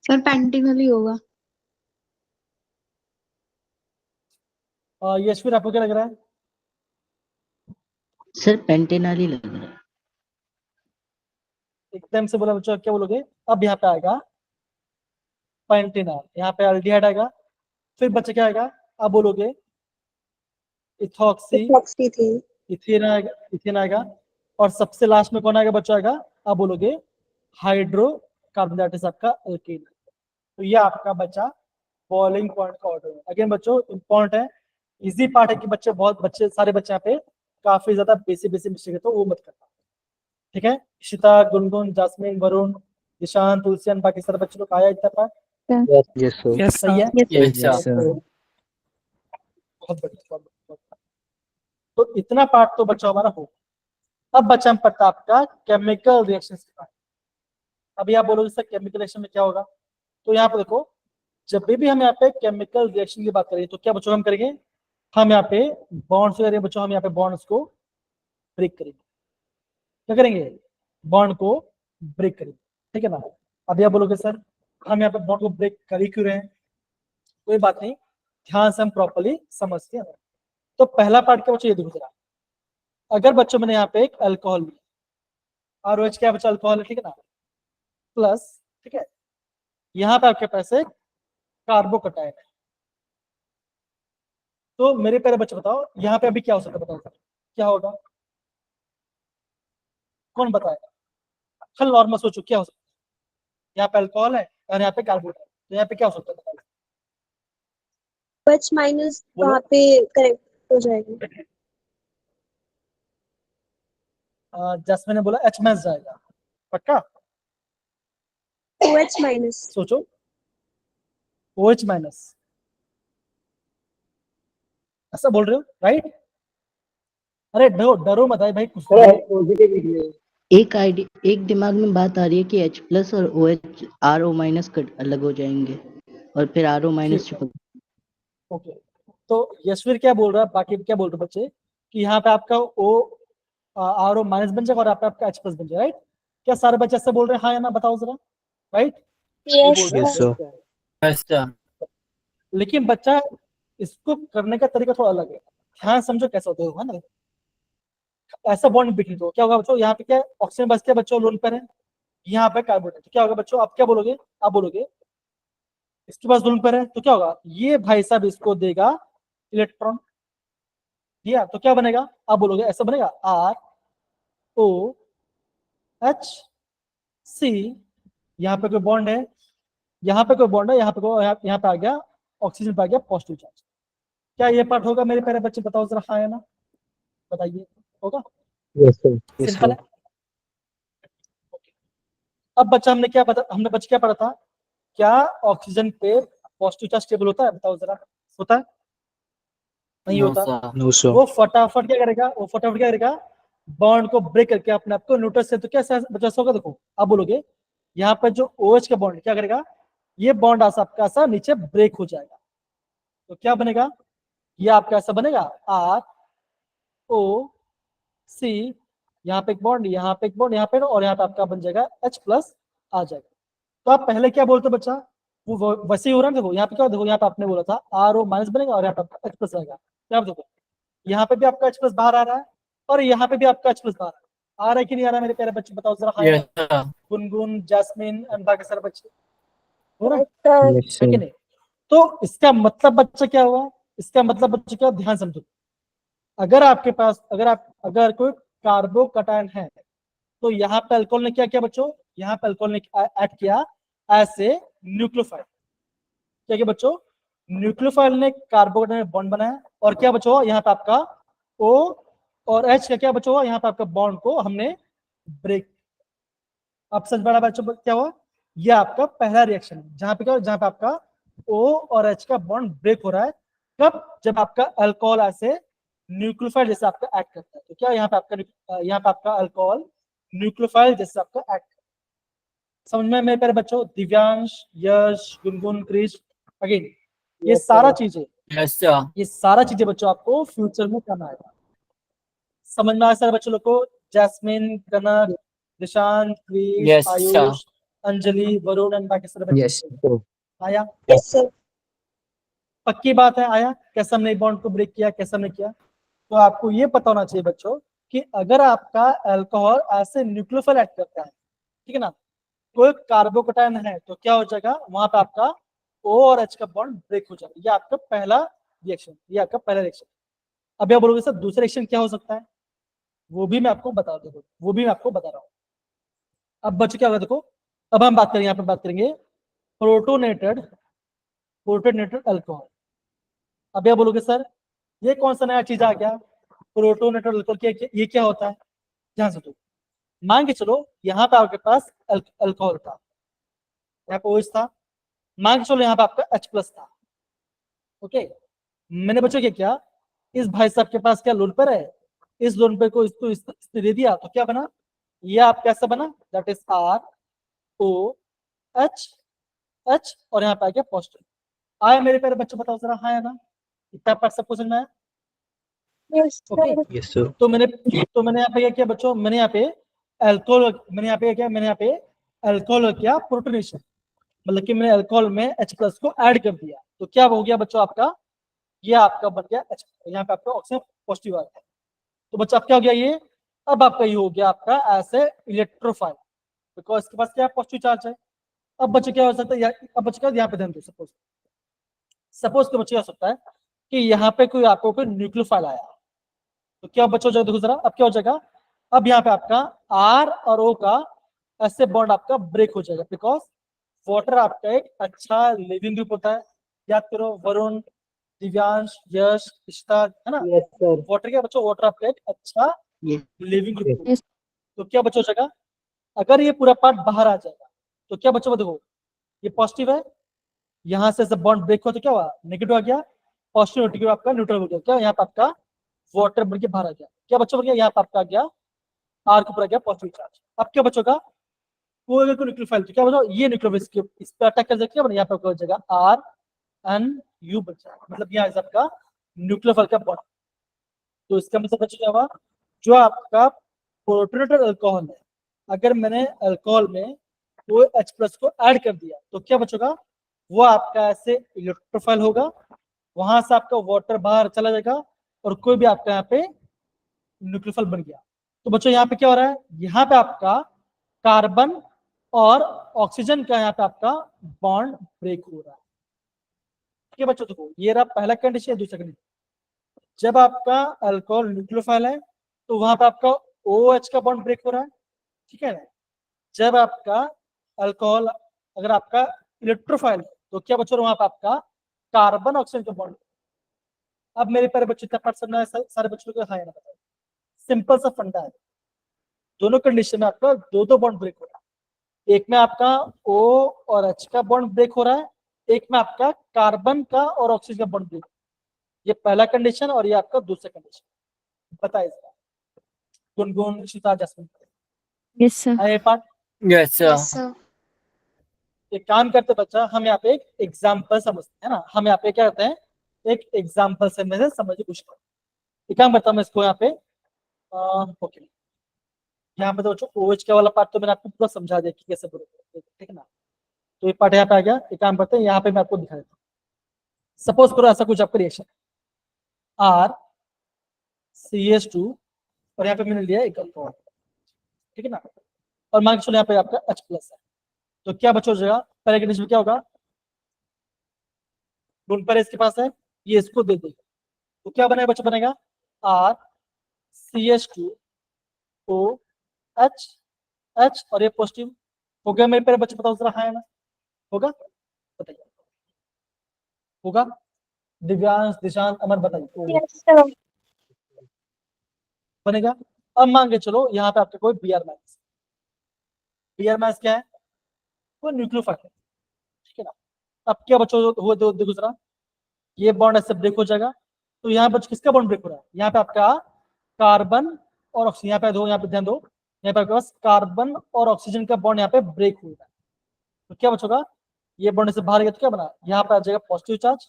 सर पेंटिनल ही होगा। यशवीर आपको क्या लग रहा है? सर पेंटेनॉल ही लग रहा है। एकदम से बोला बच्चों, क्या बोलोगे? अब यहाँ पे आएगा पेंटेनॉल, यहाँ पे एल्डिहाइड आएगा, फिर बच्चे क्या आएगा, आप बोलोगे इथॉक्सी इथॉक्सी थी। इथेन आएगा, और सबसे लास्ट में कौन आएगा बच्चों, आएगा आप बोलोगे हाइड्रोकार्बन, दैट इज आपका अल्केन। तो ये आपका बच्चा बॉइलिंग पॉइंट का ऑर्डर है। अगेन बच्चों इंपॉर्टेंट है, इजी पार्ट है कि बच्चे सारे बच्चे यहाँ पे काफी ज्यादा बेसिक मिस्टेक है, तो वो मत करना, ठीक है। इशिता, गुनगुन, जासमीन, वरुण, ईशान, तुलसियन, बाकी सारे बच्चों को आया इतना पार्ट, Yes, sir. Yes, सही है? sir. Yes, Yes, sir. sir. बहुत बढ़िया, बहुत बढ़िया। तो इतना पार्ट तो बच्चा हमारा हो। अब बच्चा हम पढ़ता आपका केमिकल रिएक्शन के पार्ट। अभी आप बोलोगे सर केमिकल रिएक्शन में क्या होगा, तो यहाँ पे देखो, जब भी हम यहाँ पे केमिकल रिएक्शन की बात करेंगे तो क्या बच्चों हम करेंगे, हम यहाँ पे बॉन्ड्स करेंगे बच्चों, हम यहाँ पे बॉन्ड्स को ब्रेक करेंगे। क्या करेंगे? बॉन्ड को ब्रेक करेंगे, ठीक है ना। अभी आप बोलोगे सर हम यहाँ पे बॉन्ड को ब्रेक कर ही क्यों रहे हैं, कोई बात नहीं, ध्यान से हम प्रॉपर्ली समझते हैं। तो पहला पार्ट क्या बच्चों, ये देखो जरा, अगर बच्चों मैंने यहाँ पे एक अल्कोहल लिया, ROH क्या बचा, अल्कोहल है, ठीक है ना, प्लस, ठीक है, यहाँ पे आपके पास एक कार्बोकटायन है। तो मेरे प्यारे बच्चे बताओ यहाँ पे अभी क्या हो सकता है, बताओ सर क्या होगा, कौन बताएगा, कल नॉर्मल सोचो क्या हो सकता है, यहाँ पे अल्कोहल है और यहाँ पे कार्बोकटायन, तो यहाँ पे क्या हो सकता है बताओ? OH माइनस बोलो। वहाँ पे करेक्ट हो जाएगा। जैस्मिन ने बोला H- जाएगा, पक्का, OH माइनस। सोचो, OH माइनस, ऐसा बोल रहे हो, राइट? अरे डरो डरो मत भाई, कुछ तो बोलो। एक दिमाग में बात आ रही है कि H प्लस और OH RO माइनस अलग हो जाएंगे और फिर RO माइनस ठीक है, ओके। तो यशवीर क्या बोल रहा है, बाकी क्या बोल रहे हैं बच्चे कि यहाँ पे आपका O RO माइनस बन जाएगा और यहाँ पे आपका H प्लस बन जाएगा, राइट? क्या सारे बच्चे ऐसे बोल रहे हैं, हाँ या ना बताओ जरा, राइट? ये यस बोल रहे Yes, हैं। sir. Yes sir. लेकिन बच्चा इसको करने का तरीका थोड़ा अलग है, ध्यान समझो कैसे होता है ना, ऐसा बॉन्ड बिखरी दो, क्या होगा बच्चों, यहाँ पे क्या ऑक्सीजन बचते हैं बच्चों लोन पर है, यहाँ पे कार्बन है, तो क्या होगा बच्चों, आप क्या बोलोगे, आप बोलोगे इसके पास लोन पर है, तो क्या होगा, ये भाई साहब इसको देगा इलेक्ट्रॉन, दिया तो क्या बनेगा, आप बोलोगे ऐसा बनेगा ROH, यहाँ पे कोई बॉन्ड है, यहाँ पे कोई बॉन्ड है, यहाँ पे यहाँ पे आ गया ऑक्सीजन पे आ गया पॉजिटिव चार्ज, क्या ये पार्ट होगा मेरे प्यारे बच्चे, बताओ जरा हाँ या ना, बताइए, होगा? Yes, sir. Yes, simple sir. है। अब बच्चा हमने बच्चे क्या पढ़ा था, क्या ऑक्सीजन पे पॉजिटिव चार्ज स्टेबल होता है, बताओ जरा, होता है? नहीं नो होता। सर। No, sir. वो फटाफट क्या करेगा, बॉन्ड को ब्रेक करके अपने आप को न्यूट्रल से, तो कैसे बचा होगा, देखो आप बोलोगे यहाँ पर जो OH का बॉन्ड क्या करेगा, ये बॉन्ड आपका ऐसा नीचे ब्रेक हो जाएगा, तो क्या बनेगा, ये आपका ऐसा बनेगा ROC, यहाँ पे एक बॉन्ड, यहाँ पे एक बॉन्ड, यहाँ पे, और यहाँ पे आपका बन जाएगा H प्लस आ जाएगा। तो आप पहले क्या बोलते बच्चा, वो वैसे ही हो रहा है, देखो यहाँ पे क्या, देखो यहाँ पे आपने बोला था RO माइनस बनेगा और यहाँ पे आपका H प्लस आएगा, क्या देखो यहाँ पे भी आपका H प्लस बाहर आ रहा है और यहाँ पे भी आपका H प्लस बाहर आ रहा है कि नहीं आ रहा है मेरे प्यारे बच्चे, बताओ जरा हाँ या यस ना? सर। गुनगुन, जैस्मिन एंड बाकी सारे बच्चे, हो रहा है Yes, कि sir. नहीं? तो इसका मतलब बच्चा क्या हुआ, इसका मतलब बच्चे क्या, ध्यान समझो, अगर आपके पास अगर कोई कार्बोकटायन है तो यहाँ पे अल्कोहल ने क्या किया बच्चों, यहाँ पे अल्कोहल ने ऐड किया ऐसे न्यूक्लियोफाइल, क्या किया बच्चों, न्यूक्लियोफाइल ने कार्बोकटायन में बॉन्ड बनाया और क्या बच्चों, यहाँ पे आपका O और H का क्या बच्चों, यहाँ पे आपका बॉन्ड को हमने ब्रेक, अब समझ पड़ा बच्चों क्या हुआ, ये आपका पहला रिएक्शन है जहाँ पे क्या, जहाँ पे आपका O और H का बॉन्ड ब्रेक हो रहा है, कब, जब आपका अल्कोहल ऐसे न्यूक्लियोफाइल जैसे आपका एक्ट करता है, तो क्या यहाँ पे आपका अल्कोहल न्यूक्लियोफाइल जैसे आपका एक्ट, समझ में मेरे प्यारे बच्चों, दिव्यांश, यश, गुनगुन, क्रिश, अगेन ये सारा चीजें, यस सर। ये सारा चीजें बच्चों आपको फ्यूचर में करना आएगा, समझ में आया सारे बच्चों लोग को, Jasmine, Kanak, Nishant, Krish, yes sir. Ayush, Anjali, Varun and बाकी सारे बच्चे, Yes, sir. आया, यस सर। पक्की बात है, आया कैसे हमने बॉन्ड को ब्रेक किया, कैसे हमने किया, तो आपको ये पता होना चाहिए बच्चों कि अगर आपका अल्कोहल ऐसे न्यूक्लियोफाइल एक्ट करता है, ठीक है ना, कोई कार्बोकटायन है तो क्या हो जाएगा, वहां पे आपका O और H का बॉन्ड ब्रेक हो जाएगा, ये आपका पहला रिएक्शन, ये आपका पहला रिएक्शन। अब आप बोलोगे सर दूसरा रिएक्शन क्या हो सकता है, वो भी मैं आपको बता दूं, वो भी मैं आपको बता रहा हूँ। अब बच्चे क्या होगा देखो, अब हम बात करेंगे, यहाँ पे बात करेंगे प्रोटोनेटेड अल्कोहल। अब आप बोलोगे सर ये कौन सा नया चीज आ गया, प्रोटोनेटेड अल्कोहल, ये क्या होता है, ध्यान से, तो मान के चलो यहाँ पे आपके पास अल्कोहल था, यहाँ पे OH था, मान के चलो यहाँ पे आपका H प्लस था, ओके, मैंने बच्चों क्या किया, इस भाई साहब के पास क्या लोन पर है, इस लोन पर को इसको इसने दे दिया, तो क्या बना, ये आप कैसा बना, दैट इज ROH और यहाँ पे आ गया पॉजिटिव, आया मेरे प्यारे बच्चों, बताओ जरा हाँ या ना, इतना पार्ट सबको समझ में आया, yes okay? Sir. Yes, sir. तो मैंने यहाँ पे क्या किया बच्चों, मैंने यहाँ पे अल्कोहल किया प्रोटोनेशन, मतलब कि मैंने अल्कोहल में H प्लस को ऐड कर दिया, तो क्या हो गया बच्चों आपका, ये आपका बन गया H, यहाँ पे आपका ऑक्सीजन पॉजिटिव आ गया, तो बच्चा अब क्या हो गया, ये अब आपका ये हो गया आपका ऐसे इलेक्ट्रोफाइल, बिकॉज इसके पास क्या पॉजिटिव चार्ज है। अब बच्चे क्या हो सकता है, अब बच्चे क्या यहाँ पे ध्यान दो, सपोज सपोज के बच्चे हो सकता है कि यहाँ पे कोई आपको कोई न्यूक्लियोफाइल आया, तो क्या बच्चा हो जाएगा, देखो जरा अब क्या हो जाएगा, अब यहाँ पे आपका आर और ओ का ऐसे बॉन्ड आपका ब्रेक हो जाएगा, बिकॉज वाटर आपका एक अच्छा लिविंग ग्रुप होता है। याद करो वरुण, दिव्यांश, यश, इशिता, है ना, Yes, sir. वाटर क्या बच्चों, वाटर आपका एक अच्छा Yes. Leaving group. Yes. तो क्या बच्चों हो जाएगा, अगर ये पूरा पार्ट बाहर आ जाएगा तो क्या बच्चों देखो, ये पॉजिटिव है, यहाँ से जब बॉन्ड ब्रेक हो तो क्या हुआ, नेगेटिव आ गया, पॉजिटिव नेगेटिव आपका न्यूट्रल हो गया, क्या यहाँ पे आपका वाटर बन के बाहर आ गया, क्या बच्चों बन गया, यहाँ पे आपका आ गया आर के ऊपर आ गया पॉजिटिव चार्ज। अब क्या बच्चों का, कोई अगर कोई न्यूक्लियोफाइल तो क्या बच्चों, ये न्यूक्लियोफाइल इस पे अटैक कर सकते हैं, यहाँ पे हो जाएगा आर एन यू बन जाएगा, मतलब यहाँ आपका न्यूक्लियोफाइल का बॉन्ड। तो इसका मतलब बच्चों क्या हुआ, जो आपका प्रोटोनेटेड अल्कोहल है, अगर मैंने अल्कोहल में वो H प्लस को ऐड कर दिया तो क्या बचेगा, वो आपका ऐसे इलेक्ट्रोफाइल होगा, वहां से आपका वाटर बाहर चला जाएगा और कोई भी आपका यहाँ पे न्यूक्लियोफाइल बन गया। तो बच्चों यहाँ पे क्या हो रहा है, यहाँ पे आपका कार्बन और ऑक्सीजन का यहाँ पे आपका बॉन्ड ब्रेक हो रहा है। ठीक है बच्चों, देखो ये रहा पहला कंडीशन, दूसरा कंडीशन, जब आपका अल्कोहल न्यूक्लियोफाइल है तो वहां पे आपका OH का बॉन्ड ब्रेक हो रहा है, ठीक है ना। जब आपका अल्कोहल अगर आपका इलेक्ट्रोफाइल है तो क्या बच्चों वहां पे आपका कार्बन ऑक्सीजन का बॉन्ड। अब मेरे प्यारे बच्चों इतना पार्ट समझना है, सारे बच्चों को हाँ या ना बताओ, सिंपल सा फंडा है, दोनों कंडीशन में आपका दो दो बॉन्ड ब्रेक हो रहा है, एक में आपका O और H का बॉन्ड ब्रेक हो रहा है, एक में आपका कार्बन का और ऑक्सीजन का बॉन्ड ब्रेक। ये पहला कंडीशन और ये आपका दूसरा कंडीशन, बताइए गुनगुन, शिता, जैस्मिन, Yes, sir. आए part. Yes, sir. Yes, sir. एक काम करते बच्चा, हम यहाँ पे एक एग्जाम्पल समझते हैं ना, हम यहाँ पे क्या करते हैं, एक एग्जाम्पल से मैं समझने की कोशिश करता हूँ। एक काम करता हूँ मैं इसको यहाँ पे ओके, यहाँ पे तो बच्चों OH का वाला पार्ट तो मैंने आपको पूरा समझा दिया कि कैसे बोलोगे, ठीक है ना। तो ये पार्ट यहाँ पे आ गया, एक काम करते हैं यहाँ पे मैं आपको दिखा देता हूँ। सपोज करो ऐसा कुछ आपका रिएक्शन R CH2 और यहाँ पे मैंने लिया एक अल्कोहल, ठीक है ना, और मान के चलो यहाँ पे आपका H प्लस है, तो क्या बच्चों हो जाएगा, पहले कंडीशन में क्या होगा, गुण पर इसके पास है, ये इसको दे देगा, तो क्या बनेगा बच्चों, बनेगा R CH2OH H और ये पॉजिटिव हो गया। मेरे पहले बच्चे बताओ जरा, हाँ है ना, होगा, बताइए, होगा, दिव्यांश, दिशांत, अमर, बताइए Yes, sir. बनेगा। अब मान के चलो यहाँ पे आपका कोई Br माइनस, Br माइनस क्या है, वो न्यूक्लियोफाइल है, ठीक है ना। अब क्या बच्चों हुआ, देखो जरा, ये बॉन्ड ऐसे ब्रेक हो जाएगा, तो यहाँ पर किसका बॉन्ड ब्रेक हो रहा है, यहाँ पे आपका कार्बन और ऑक्सीजन, यहाँ पे दो, यहाँ पे ध्यान दो, यहाँ पे आपके पास कार्बन और ऑक्सीजन का बॉन्ड यहाँ पे ब्रेक हो रहा है, तो क्या बचोगा, ये बॉन्ड से बाहर गया तो क्या बना, यहाँ पे आ जाएगा पॉजिटिव चार्ज,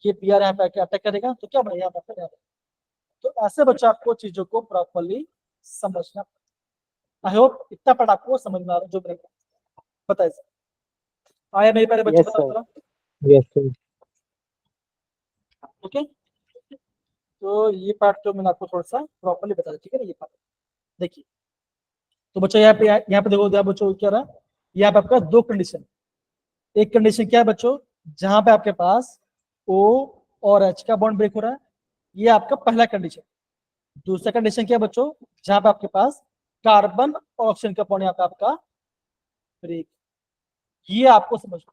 ये Br यहाँ पे आके अटैक करेगा तो क्या बना, यहाँ पे। तो ऐसे बच्चा आपको चीजों को प्रॉपरली समझना, आई होप इतना पढ़ आपको समझ में आ रहा है जो मैंने बताया। आया मेरे प्यारे बच्चे, Yes, बताओ sir. जरा, Yes, sir. ओके। तो ये पार्ट तो मैंने आपको थोड़ा सा प्रॉपरली बताया, ठीक है ना, ये पार्ट देखिए। तो बच्चों यहाँ पे देखो, यहाँ बच्चों क्या रहा है, यहाँ पे आपका दो कंडीशन, एक कंडीशन क्या है बच्चों, जहां पे आपके पास O और H का बॉन्ड ब्रेक हो रहा है, ये आपका पहला कंडीशन। दूसरा कंडीशन क्या है बच्चों, जहां पे आपके पास कार्बन और ऑक्सीजन का बॉन्ड यहाँ पे आपका ब्रेक, ये आपको समझना,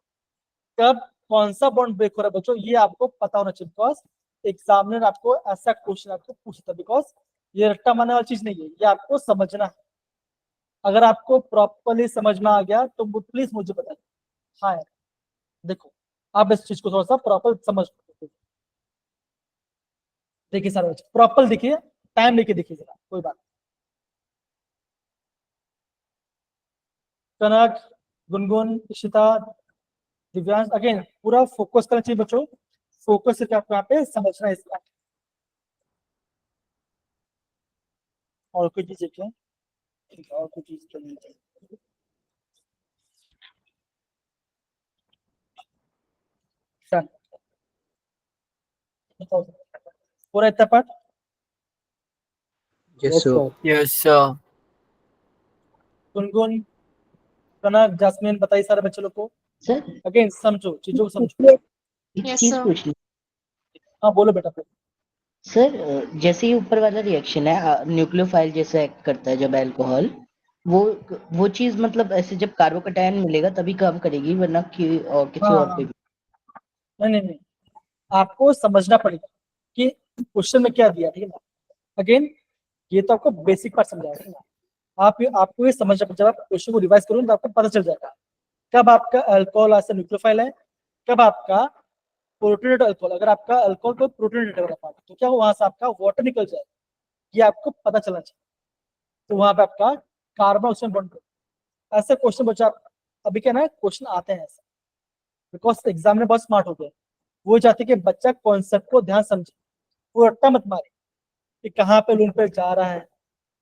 कब कौन सा बॉन्ड ब्रेक हो रहा है बच्चों, ये आपको पता होना चाहिए, बिकॉज एग्जामिनर आपको ऐसा क्वेश्चन आपको पूछता है, बिकॉज ये रट्टा मारने वाली चीज नहीं है, ये आपको समझना है। अगर आपको प्रॉपरली समझ में आ गया तो प्लीज मुझे बताइए, हाँ यार, देखो आप इस चीज को थोड़ा सा प्रॉपर समझ, देखिए सारे बच्चे प्रॉपर देखिए, टाइम लेके देखिए जरा, कोई बात, कनक, गुनगुन, इशिता, दिव्यांश, अगेन पूरा फोकस करना चाहिए बच्चों, फोकस करके आपको यहाँ पे समझना है इसका। और कोई चीज देखिए, और कोई चीज तो नहीं चाहिए। Done. बताओ, पूरा इतना part Yes, sir. Yes, sir. Gungun, Kanak, Jasmine, बताइए सारे बच्चे लोग को। सर अगेन समझो, चीजों को समझो। एक चीज पूछनी हाँ बोलो बेटा फिर। सर, जैसे ही ऊपर वाला रिएक्शन है न्यूक्लियोफाइल जैसे एक्ट करता है जब अल्कोहल, वो चीज मतलब ऐसे जब कार्बोकैटायन मिलेगा तभी काम करेगी, वरना किसी और पे भी। नहीं, आपको समझना पड़ेगा कि क्वेश्चन में क्या दिया, ठीक है ना। अगेन ये तो आपको बेसिक पार्ट समझाया, ठीक है ना। आपको ये समझना पड़ेगा, जब आप क्वेश्चन को रिवाइज करोगे तो आपको पता चल जाएगा कब आपका अल्कोहल ऐसा न्यूक्लियोफाइल है, कब आपका प्रोटोनेटेड अल्कोहल। अगर आपका अल्कोहल को प्रोटोनेटेड वाला पार्ट तो क्या वहां से आपका वाटर निकल जाएगा, ये आपको पता चलना चाहिए। तो वहां पे आपका कार्बन ऑक्सीजन बॉन्ड, ऐसे क्वेश्चन बच्चा अभी क्या ना क्वेश्चन आते हैं ऐसे, बिकॉज एग्जाम में बहुत स्मार्ट हो गए, वो चाहते कि बच्चा कॉन्सेप्ट को ध्यान समझे, वो रट्टा मत मारे कि कहाँ पे लून पे जा रहा है,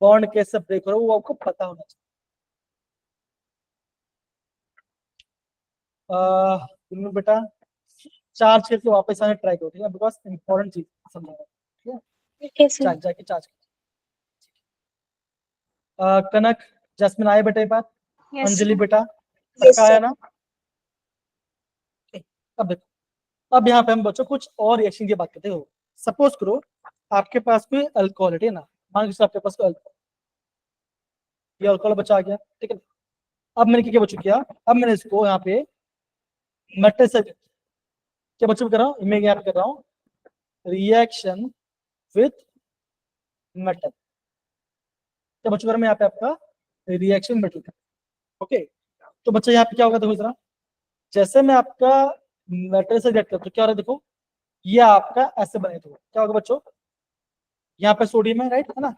बॉन्ड कैसे ब्रेक हो रहा है, वो आपको पता होना चाहिए। बेटा चार्ज करके वापस आने ट्राई करो, ठीक है, बिकॉज इंपॉर्टेंट चीज समझा, ठीक है। Okay, sir. चार्ज जाके चार्ज कनक, जैस्मिन आए बेटा एक बार। Yes, Anjali sir. बेटा Yes, सबका आया sir. ना। अब देखो, अब यहाँ पे हम बच्चों कुछ और रिएक्शन की बात करते हो। सपोज करो आपके पास कोई अल्कोहल है, ठीक है ना, मान लीजिए आपके पास कोई अल्कोहल, ये अल्कोहल बचा आ गया, ठीक है। अब मैंने क्या बच्चों किया, अब मैंने इसको यहाँ पे मेटल से क्या बच्चों कर रहा हूँ, मैं यहाँ पे कर रहा हूँ रिएक्शन विथ मेटल। क्या बच्चों कर रहा हूँ मैं यहाँ पे आपका रिएक्शन मेटल। ओके, तो बच्चा यहाँ पे क्या होगा, देखो जरा, जैसे मैं आपका मेटल से रिएक्ट करता हूँ क्या हो रहा है, देखो ये आपका ऐसे बने, तो क्या होगा बच्चों, यहाँ पे सोडियम है, राइट है ना।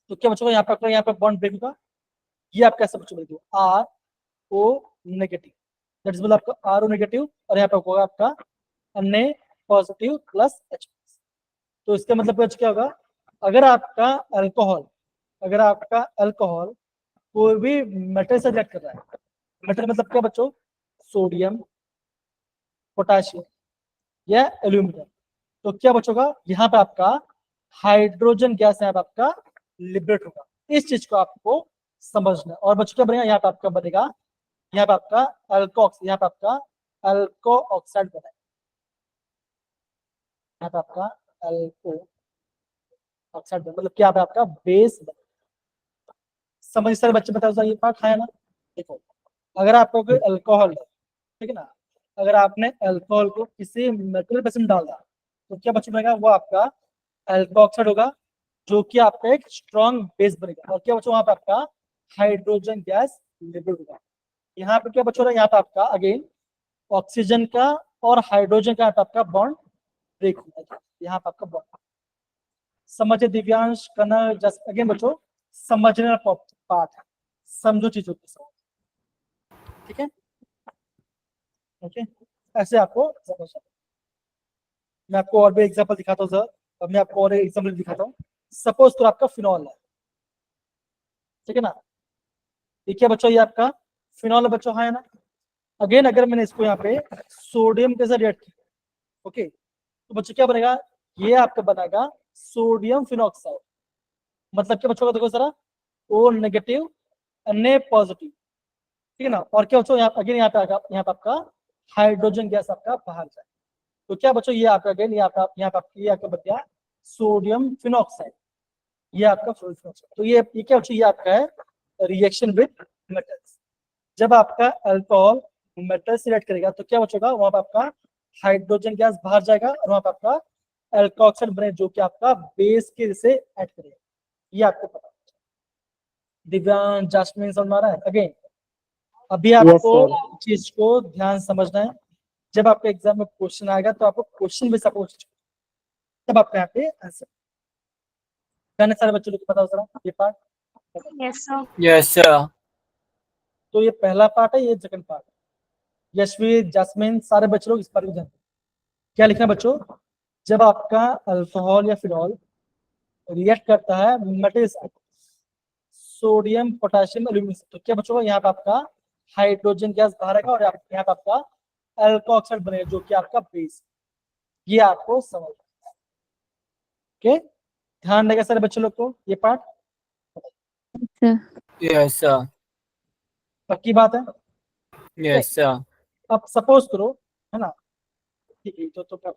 तो क्या बच्चों यहाँ पे आपका यहाँ पे बॉन्ड ब्रेक होगा, ये आपका ऐसे बच्चों बनेगा R O negative, that is मतलब आपका आर ओ नेगेटिव, और यहाँ पे होगा आपका Na पॉजिटिव प्लस H। तो इसका मतलब बच्चों क्या होगा, अगर आपका अल्कोहल, अगर आपका अल्कोहल कोई भी मेटल से रिएक्ट कर रहा है, मेटल मतलब क्या बच्चों, सोडियम, पोटाशियम या एल्यूमिनियम, तो क्या बचोगा यहाँ पे आपका हाइड्रोजन गैस यहाँ पे आपका लिबरेट होगा। इस चीज को आपको समझना है। और बच्चों क्या बनेगा, यहाँ पे आपका बनेगा, यहाँ पे आपका अल्कोक्स, यहाँ पे आपका अल्को ऑक्साइड बनेगा, यहाँ पे आपका अल्को ऑक्साइड बनेगा, मतलब क्या पे आपका बेस बनेगा। समझ सारे बच्चे बताओ ये पार्ट है ना। देखो अगर आपको कोई अल्कोहल है, ठीक है ना, अगर आपने अल्कोहल को किसी मेटल पे डाला तो क्या बच्चा बनेगा, वो आपका अल्को ऑक्साइड होगा, जो कि आपका एक स्ट्रॉन्ग बेस बनेगा। और क्या बच्चों वहां पे आपका हाइड्रोजन गैस लिबरेट होगा। यहाँ पे क्या बच्चों, यहाँ पे आपका अगेन ऑक्सीजन का और हाइड्रोजन का आपका बॉन्ड ब्रेक होगा, यहाँ पे आपका बॉन्ड। समझे दिव्यांश, कनक, जस्ट अगेन बच्चों समझने का पार्ट है, समझो चीजों के साथ, ठीक है। ओके, ऐसे आपको समझ। मैं आपको और भी एग्जांपल दिखाता हूँ सर, अब मैं आपको और एक एग्जांपल दिखाता हूँ। सपोज तो आपका फिनॉल है, ठीक है ना, ठीक है बच्चों, ये आपका फिनॉल है बच्चों, है ना। अगेन अगर मैंने इसको यहाँ पे सोडियम के साथ रिएक्ट किया, ओके, तो बच्चों क्या बनेगा, ये आपका बनेगा सोडियम फिनॉक्साइड। मतलब क्या बच्चों का देखो जरा, ओ नेगेटिव Na पॉजिटिव, ठीक है ना। और क्या बच्चों यहाँ अगेन यहाँ पे आपका हाइड्रोजन गैस आपका बाहर जाए, तो क्या बच्चों ये आपका अगेन ये आपका यहाँ पे ये आपका बच गया सोडियम फिनॉक्साइड, ये आपका फिनॉक्साइड। तो ये क्या बच्चों, ये आपका है रिएक्शन विद मेटल्स। जब आपका अल्कोहल मेटल से रिएक्ट करेगा तो क्या बचेगा, वहां पर आपका हाइड्रोजन गैस बाहर जाएगा और वहां पर आपका अल्कोक्साइड बने, जो कि आपका बेस के से ऐड करेगा, ये आपको पता। दिव्यांग, जास्मिन समझ में आ रहा है। अगेन अभी आपको चीज को ध्यान समझना है, जब आपके एग्जाम में क्वेश्चन आएगा तो आपको क्वेश्चन भी सपोज, तब आपका यहाँ पे आंसर। गाने सारे बच्चों को पता हो सर ये part. Yes, sir. Yes, sir. तो ये पहला पार्ट है, ये सेकंड पार्ट। यशवीर, जैस्मिन सारे बच्चे लोग इस पर भी ध्यान दें। क्या लिखना है बच्चों, जब आपका अल्कोहल या फिनॉल रिएक्ट करता है मेटल सोडियम, पोटेशियम, एल्यूमिनियम, तो क्या बच्चों यहाँ पे आपका हाइड्रोजन गैस बाहर आएगा और यहाँ पे आपका अल्कोक्साइड बनेगा, जो कि आपका बेस। ये आपको समझ, ओके, ध्यान रहेगा सारे बच्चों लोग को ये पार्ट, Yes, sir. पक्की बात है। Yes, sir. अब सपोज करो, है ना, ठीक है, तो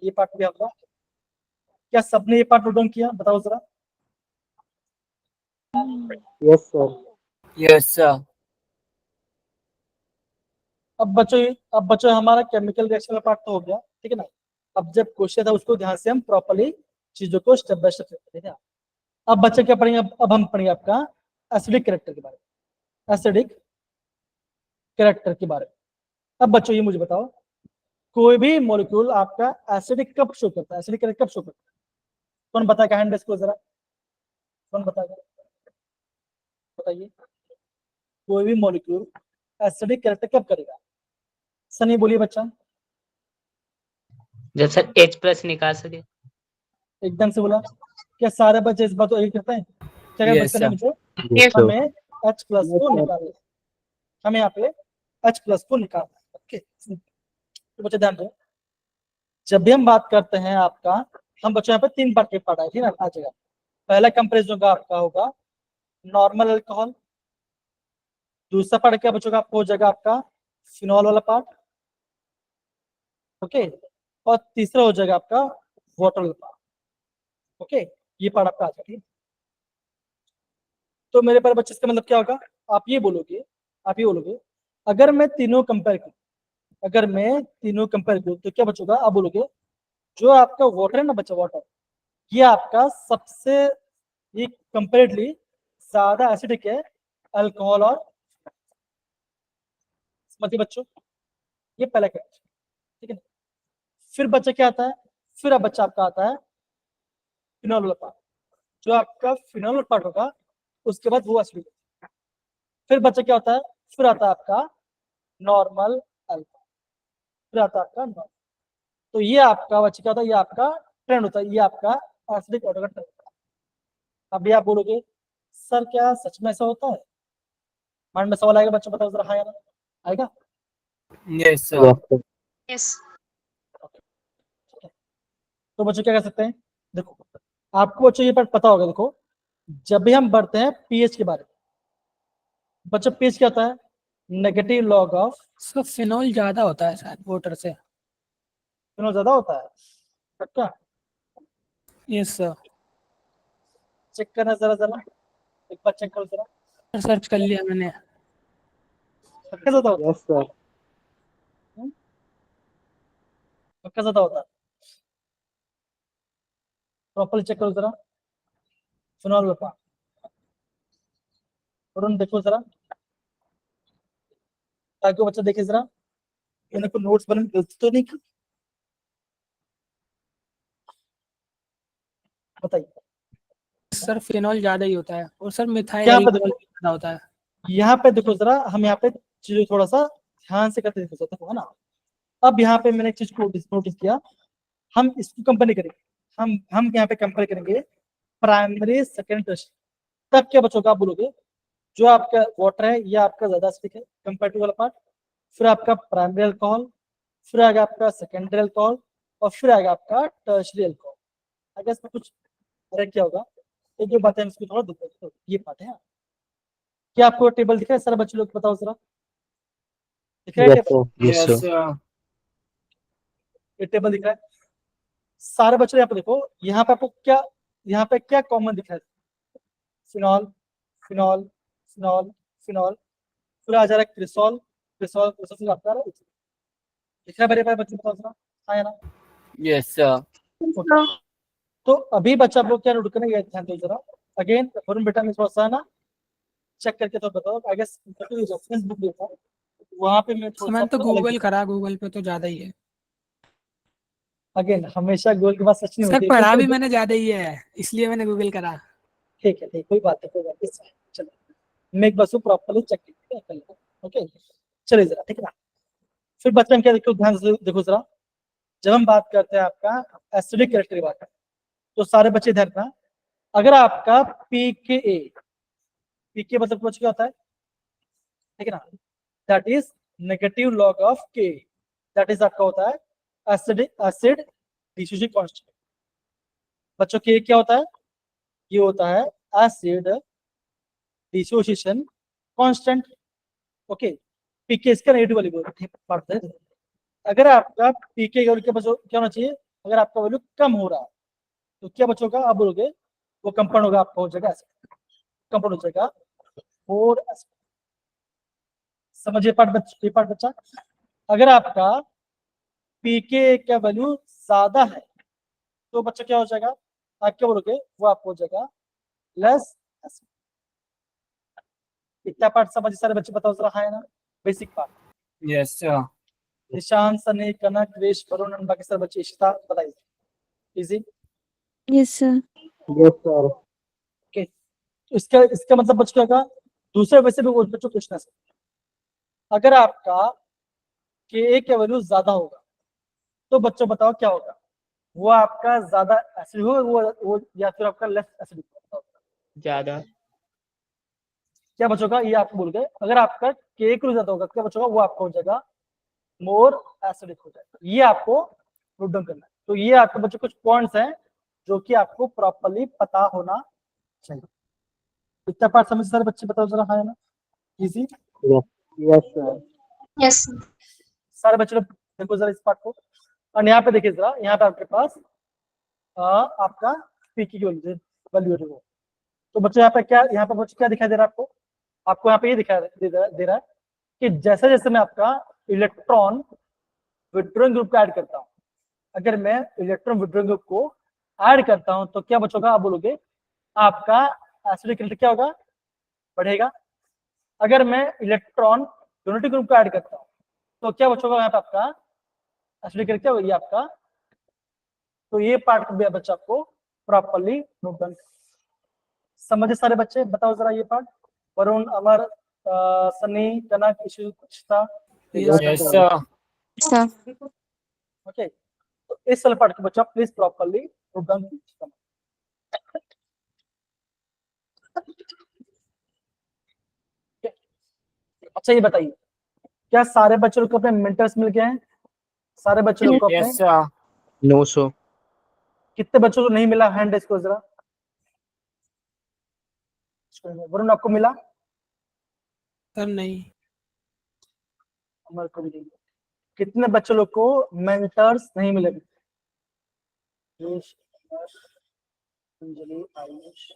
ये पार्ट भी आपका, क्या सबने ये पार्ट नोट डाउन किया, बताओ जरा। Yes, sir. Yes, sir. अब बच्चों हमारा केमिकल रिएक्शन का पार्ट तो हो गया, ठीक है ना। अब जब क्वेश्चन था उसको ध्यान से हम प्रॉपर्ली चीजों को स्टेप बाय स्टेप करते हैं। अब बच्चे क्या पढ़ेंगे, अब हम पढ़ेंगे आपका एसिडिक कैरेक्टर के बारे में, एसिडिक कैरेक्टर के बारे में। अब बच्चों ये मुझे बताओ, कोई भी मॉलिक्यूल आपका एसिडिक कब शो करता है, एसिडिक कैरेक्टर कब शो करता है, कौन बताएगा, हैंड रेस को जरा, कौन बताएगा, बताइए। कोई भी मॉलिक्यूल एसिडिक कैरेक्टर कब करेगा, सनी बोलिए बच्चा। जब सर H+ निकाल सके। एकदम से बोला, क्या सारे बच्चे इस बात को एग्री करते हैं, क्या Yes, करते हैं sir. बच्चों, Yes, sir. हमें H+ को निकालना, हमें यहाँ पे H+ को निकालना है, ओके। तो बच्चे ध्यान दो, जब भी हम बात करते हैं आपका, हम बच्चों यहाँ पे 3 पार्ट के पार्ट आए, आ जाएगा। पहला कंपेरिजन होगा आपका होगा नॉर्मल अल्कोहल, दूसरा पार्ट क्या बच्चों का आपको हो जाएगा आपका फिनॉल वाला पार्ट, ओके, और तीसरा हो जाएगा आपका वाटर वाला पार्ट, ओके। ये पार्ट आपका आ जाएगा। तो मेरे पर बच्चे इसका मतलब क्या होगा, आप ये बोलोगे, अगर मैं तीनों कंपेयर करूं, तो क्या बचोगा, आप बोलोगे जो आपका वाटर है ना बच्चा, वाटर ये आपका सबसे, ये कंपेरेटली ज्यादा एसिडिक है अल्कोहल और, समझिए बच्चों, ये पहला कैरेक्टर, ठीक है। फिर बच्चा क्या आता है, फिर अब बच्चा आपका आता है फिनॉल वाला पार्ट, जो आपका फिनॉल वाला पार्ट होगा उसके बाद वो एसिडिक, फिर बच्चा क्या होता है, फिर आता है आपका नॉर्मल अल्कोहल, फिर आता है आपका नॉर्मल। तो ये आपका बच्चा क्या होता है, ये आपका ट्रेंड होता है, ये आपका एसिडिक वाटर का ट्रेंड होता है। अभी आप बोलोगे सर क्या सच में ऐसा होता है, माइंड में सवाल आएगा बच्चों, बताओ जरा, हाँ या ना, आएगा। Yes, sir. Yes, sir. Yes तो बच्चों क्या कर सकते हैं, देखो आपको बच्चों ये बात पता होगा, देखो जब भी हम बढ़ते हैं पीएच के बारे में, बच्चों पीएच क्या होता है, negative log of, sir phenol ज्यादा होता है शायद वाटर से। फिनॉल ज्यादा होता है, पक्का यस सर। चेक करना जरा जरा, एक बार चेक करो जरा, सर्च कर लिया मैंने। पक्का ज्यादा होता है, Yes, sir. पक्का ज्यादा होता है, प्रॉपर्ली चेक करो जरा, फिनॉल वाला, और देखो जरा, ताकि बच्चा देखे जरा, मैंने कोई नोट्स बने गलती तो नहीं की, बताइए। सर फिनॉल ज्यादा ही होता है, और सर मिथाइल क्या पे अल्कोहल देखो, ज्यादा होता है। यहाँ पे देखो जरा, हम यहाँ पे चीजों थोड़ा सा ध्यान से करते देखो है ना। अब यहाँ पे मैंने एक चीज को नोटिस किया, हम इसको कंपेयर करेंगे, हम यहाँ पे कंपेयर करेंगे प्राइमरी सेकेंड टर्शियरी, तब क्या बच्चों का आप बोलोगे, जो आपका वाटर है ये आपका ज्यादा एसिडिक है कंपेयर टू वाला पार्ट, फिर आपका प्राइमरी अल्कोहल, फिर आएगा आपका सेकेंडरी अल्कोहल, और फिर आएगा आपका टर्शियरी अल्कोहल। अगर इसमें कुछ फर्क क्या होगा, तो जो बातें इसको थोड़ा देखो, तो ये पार्ट है। क्या आपको टेबल दिखा है, सारे बच्चे लोग बताओ जरा, दिख रहा है Yes, table, sir. Yes, Yes, sir. sir. ये टेबल दिख रहा है, सारे बच्चे यहाँ पे देखो, यहाँ पे आपको क्या, यहाँ पे क्या कॉमन दिख रहा है, फिनॉल फिनॉल फिनॉल फिनॉल, फिर आ जा रहा है क्रिसॉल क्रिसॉल क्रिसॉल, फिर आपका दिख रहा है मेरे पास, बच्चे बताओ जरा, हाँ या ना। Yes, sir. तो अभी बच्चा आप लोग क्या नोट करना, ये ध्यान दो जरा, अगेन वरुण बेटा ने थोड़ा सा ना चेक करके तो बताओ, आई गेस रेफरेंस बुक देखा, वहां पे मैं सर थोड़ा सा मैंने तो आपको अलग गूगल करा, गूगल पे तो ज्यादा ही है। अगेन हमेशा गोल के बाद सच नहीं सर होती है, पढ़ा भी तो- मैंने ज्यादा ही है, इसलिए मैंने गूगल करा। ठीक है, कोई बात नहीं, कोई बात नहीं, चलो मैं एक बार प्रॉपर्ली चेक कर लेता, ओके, चलिए जरा, ठीक है ना। फिर बच्चा हम क्या देखो, ध्यान से देखो जरा, जब हम बात करते हैं आपका एसिडिक कैरेक्टर की बात, तो सारे बच्चे ध्यान रखना, अगर आपका पीके मतलब कुछ क्या होता है, ठीक है ना, that is negative log of के, दैट इज आपका होता है एसिड डिफ्यूजिव कांस्टेंट। बच्चों के क्या होता है, ये होता है एसिड डिसोसिएशन कांस्टेंट। ओके, पीके इसका नेगेटिव वैल्यू पढ़ते हैं। अगर आपका पीके का क्या होना चाहिए, अगर आपका वैल्यू कम हो रहा है तो क्या बचोगा, आप बोलोगे वो कंपाउंड होगा, आपका हो जाएगा एसिड, कंपाउंड हो जाएगा 4 समझिए पार्ट बच्चा। अगर आपका पीके का वैल्यू ज्यादा है तो बच्चा क्या हो जाएगा, आप क्या बोलोगे, वो आपको हो जाएगा लेस एसिड। इतना पार्ट समझ सारे बच्चे, बताओ जरा, हाँ है ना, बेसिक पार्ट। Yes sir. निशान, सनी, कनक, क्रिश, वरुण और बाकी सारे बच्चे इशिता, बताइए। Easy. Yes, sir. Yes, sir. Okay, तो इसका इसका मतलब बच्चों क्या होगा, दूसरे वैसे भी बच्चों पूछना है। अगर आपका के का वैल्यू ज्यादा होगा तो बच्चों बताओ क्या होगा, वो आपका ज्यादा एसिड होगा वो या फिर आपका लेस एसिड होगा। ज्यादा। क्या बचोगा, ये आपको बोल गए। अगर आपका के क्रू ज्यादा होगा क्या बचोगा, वो आपको हो जाएगा मोर एसिडिक हो जाएगा। ये आपको नोट डाउन करना है। तो ये आपके बच्चों कुछ पॉइंट्स हैं जो कि आपको प्रॉपर्ली पता होना चाहिए। इतना पार्ट समझ सारे बच्चे, बताओ जरा, हाँ है ना, easy. Yes. Yes, sir. Yes सारे बच्चे लोग देखो जरा इस पार्ट को, और यहाँ पे देखिए जरा, यहाँ पे आपके पास आपका पीकी की वैल्यू है वो। तो बच्चों यहाँ पे क्या, यहाँ पे बच्चों क्या दिखाई दे रहा है आपको, आपको यहाँ पे ये दिखाई दे रहा है कि जैसे जैसे मैं आपका इलेक्ट्रॉन विड्रॉइंग ग्रुप को ऐड करता हूँ, अगर मैं इलेक्ट्रॉन विड्रॉइंग ग्रुप को ऐड करता हूँ तो क्या बचोगा, आप बोलोगे आपका एसिडिक रिलेटिव क्या होगा, बढ़ेगा। अगर मैं इलेक्ट्रॉन डोनेटिव ग्रुप को ऐड करता हूँ तो क्या बचोगा, यहाँ पे आपका एसिडिक रिलेटिव क्या होगी आपका। तो ये पार्ट भी बच्चा आपको प्रॉपरली नोट डाउन, समझे सारे बच्चे, बताओ जरा ये part. Varun, Amar, Sunny, Kanak, Ishita, Yes, yes sir. Sir. Sir. Okay. तो इस वाले पार्ट के बच्चा प्लीज प्रॉपरली नोट डाउन कीजिए। अच्छा ये बताइए, क्या सारे बच्चों को अपने मेंटर्स मिल गए हैं, सारे बच्चों Yes. को अपने, यस सर। No, sir. कितने बच्चों को नहीं मिला, हैंड रेज करो जरा। वरुण आपको मिला, सर नहीं। अमर को भी नहीं मिला। कितने बच्चों लोग को मेंटर्स नहीं मिले, अंजलि, आयुष,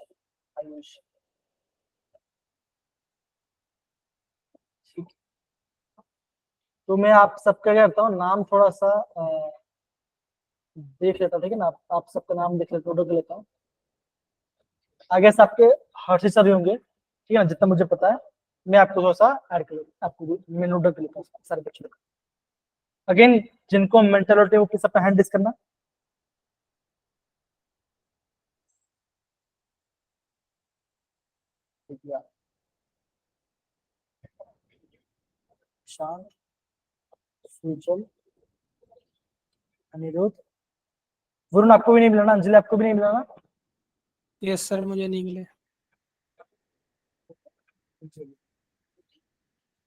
आयुष, ठीक। तो मैं आप सबका क्या करता हूँ, नाम थोड़ा सा देख लेता हूँ, ठीक है ना, आप सबका नाम देख लेता हूँ, लेता हूँ। आगे से आपके हर्षित सर भी होंगे, ठीक है ना, जितना मुझे पता है मैं आपको थोड़ा सा ऐड कर लेता, आपको मैं नोट डाउन कर लेता हूँ सारे बच्चों का। अगेन जिनको मेंटल होते हैं वो किस अपना हैंड डिस करना। शांत, सुजल, अनिरुद्ध, वरुण आपको भी नहीं मिला ना, अंजलि आपको भी नहीं मिला ना। यस सर, मुझे नहीं मिले।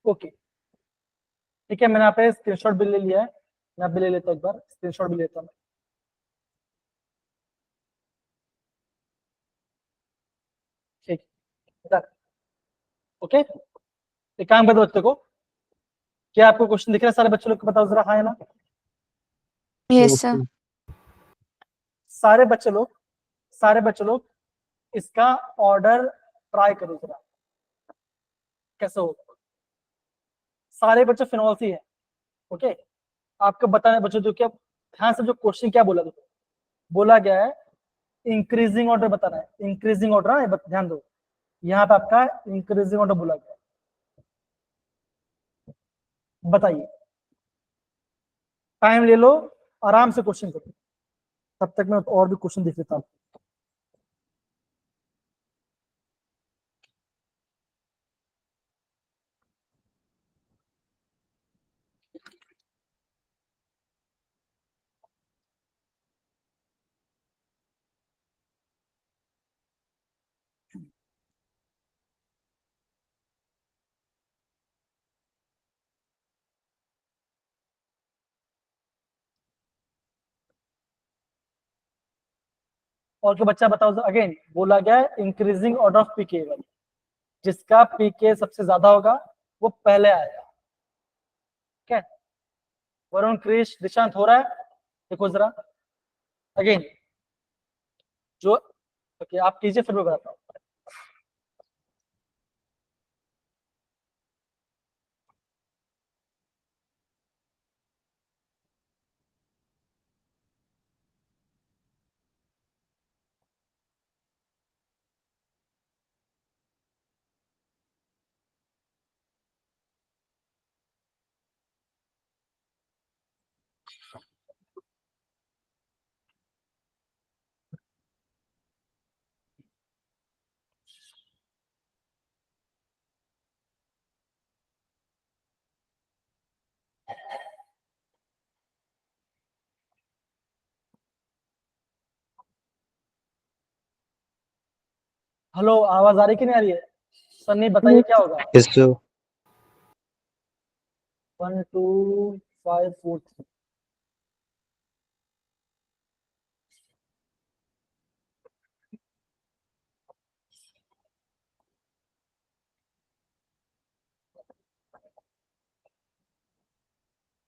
ओके, ठीक है, मैंने यहाँ पे स्क्रीनशॉट भी ले लिया है, मैं यहाँ पे ले लेता हूँ, एक बार स्क्रीनशॉट भी लेता हूँ। ठीक, ओके। एक काम कर दो बच्चों को, क्या आपको क्वेश्चन दिख रहा है सारे बच्चों लोग को, बताओ जरा, हाँ है ना। Yes, sir. सारे बच्चे लोग इसका ऑर्डर ट्राई करो जरा, कैसे होगा। सारे बच्चे फिनॉल ही है, ओके। आपको बताना बच्चों, जो क्या ध्यान से, जो क्वेश्चन क्या बोला गया है, इंक्रीजिंग ऑर्डर बताना है, इंक्रीजिंग ऑर्डर, हाँ ध्यान दो, यहाँ पे आपका इंक्रीजिंग ऑर्डर बोला गया है। बताइए, टाइम ले लो, आराम से क्वेश्चन करो, तब तक मैं और भी क्वेश्चन देख लेता हूँ। और क्या बच्चा बताओ अगेन, बोला गया है इंक्रीजिंग ऑर्डर ऑफ पीके, जिसका पीके सबसे ज्यादा होगा वो पहले आएगा। ठीक है, वरुण, क्रिश, निशांत, हो रहा है? देखो जरा अगेन जो, ओके आप कीजिए फिर मैं बताता हूँ। हेलो, आवाज आ रही कि नहीं आ रही है? सन्नी बताइए क्या होगा? Yes, sir. 1 2 5 4 3।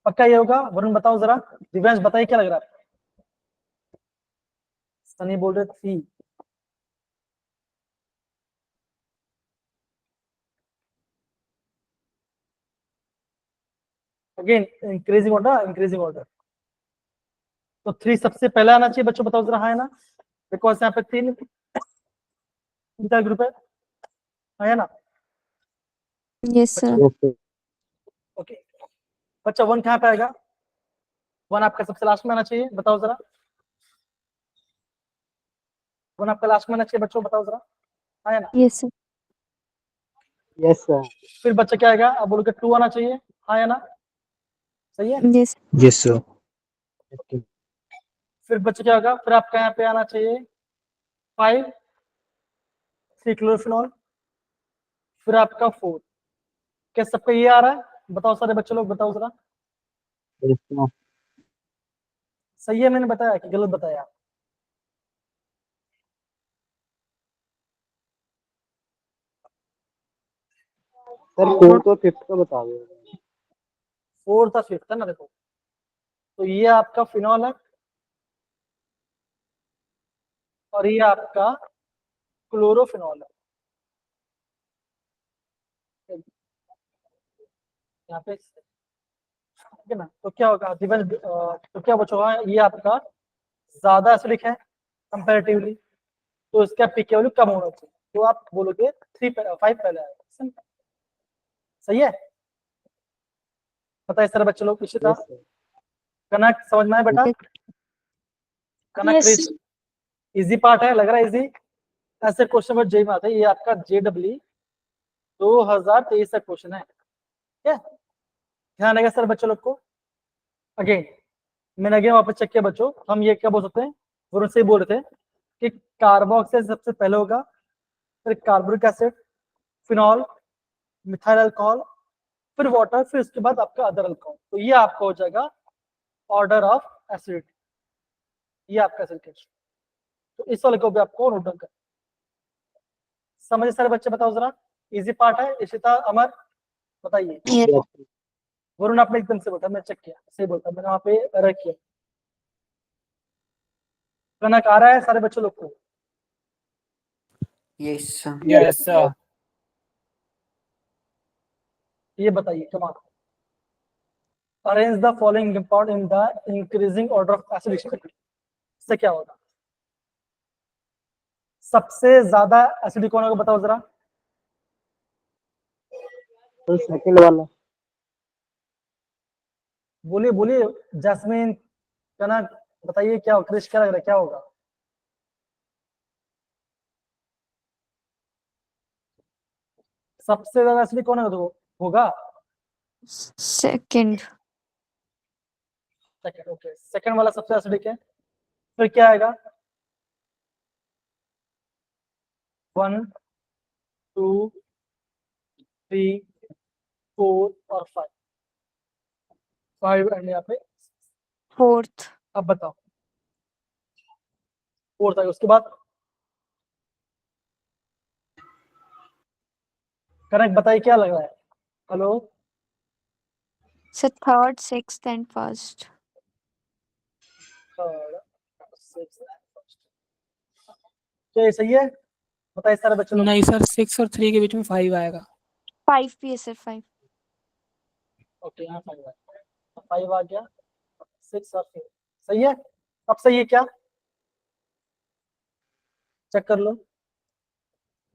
पक्का ये होगा? वरुण बताओ जरा, दिव्यांश बताइए क्या लग रहा है? सनी बोल रहे 3। Again increasing order, increasing order, तो 3 सबसे पहले आना चाहिए बच्चों, बताओ जरा, हाँ है ना? बिकॉज यहाँ पे 3 ग्रुप है ना? Yes, sir. Yes, sir. Okay बच्चा 1 कहाँ पे आएगा? 1 आपका सबसे लास्ट में आना चाहिए, बताओ जरा। 1 आपका लास्ट में आना चाहिए बच्चों, बताओ जरा, हाँ है ना? Yes, sir. Yes, sir. फिर बच्चा क्या आएगा? अब बोलो कि 2 आना चाहिए, हाँ है ना? सही है। Yes. Yes, sir. Okay. फिर बच्चा क्या होगा? फिर आपका यहाँ पे आना चाहिए 5 3-क्लोरोफिनॉल, फिर आपका 4। क्या सबका ये आ रहा है? बताओ सारे बच्चे लोग, बताओ जरा। Yes, sir. सही है मैंने बताया कि गलत बताया? सर 4th और 5th का बता दो। 4 था 5th है ना? देखो तो ये आपका फिनॉल है और ये आपका क्लोरोफिनॉल है। यहाँ पे ठीक है ना? तो क्या होगा दिवंश, तो क्या बचा? ये आपका ज्यादा एसिडिक है कंपैरेटिवली, तो इसका पीके वैल्यू कम होना चाहिए, तो आप बोलोगे 5 पहले आएगा। सही है? पता है सारे बच्चे लोग? Ishita, Yes, sir. कनक समझ में आया बेटा? कनक, Yes, क्रिश, इजी पार्ट है, लग रहा है इजी? ऐसे क्वेश्चन में जेई में आता है, ये आपका JEE 2023 का क्वेश्चन है। ठीक है, ध्यान रहेगा सर बच्चों लोग को। अगेन मैंने अगेन वापस चेक किया बच्चों, हम ये क्या बोल सकते हैं, वो से बोल रहे थे कि कार्बोक्सिल सबसे पहले होगा, फिर carbonic acid, phenol, methyl alcohol, फिर वाटर, फिर उसके बाद आपका अदर अल्कोहल। तो ये आपका हो जाएगा ऑर्डर ऑफ एसिडिटी, ये आपका एसिड। तो इस वाले को भी आपको नोट डाउन कर, समझे सारे बच्चे? बताओ जरा, इजी पार्ट है। इशिता, अमर बताइए। Yes. Yes, sir. वरुण आपने एकदम से बोला, मैं चेक किया, सही बोलता, मैंने वहां पे एरर किया। कनक आ रहा है सारे बच्चों लोग को? Yes, sir. Yes, sir. ये बताइए कमाल, arrange the following compound in the increasing order of acidic, इससे क्या होगा? सबसे ज्यादा एसिडिक कौन होगा बताओ जरा? तो सेकंड वाला। बोलिए बोलिए, जैस्मिन, कनक बताइए क्या, क्रिश क्या लग रहा है क्या होगा? सबसे ज्यादा एसिडिक कौन होगा? Second. सेकंड, ओके, सेकंड वाला सबसे एसिडिक है। फिर क्या आएगा? 1 2 3 4 और 5, 5 एंड यहाँ पे। Fourth. अब बताओ फोर्थ आ गया, उसके बाद करेक्ट बताइए क्या लग रहा है? Hello, Sir, third, sixth, and first. तो ये सही है, बताइए सारे बच्चे लोग। नहीं सर 6 और 3 के बीच में 5 आएगा। 5 भी है सर, 5। ओके, यहाँ 5 आ गया, 5 आ गया, 6 और 3 सही है। अब सही है क्या? चेक कर लो,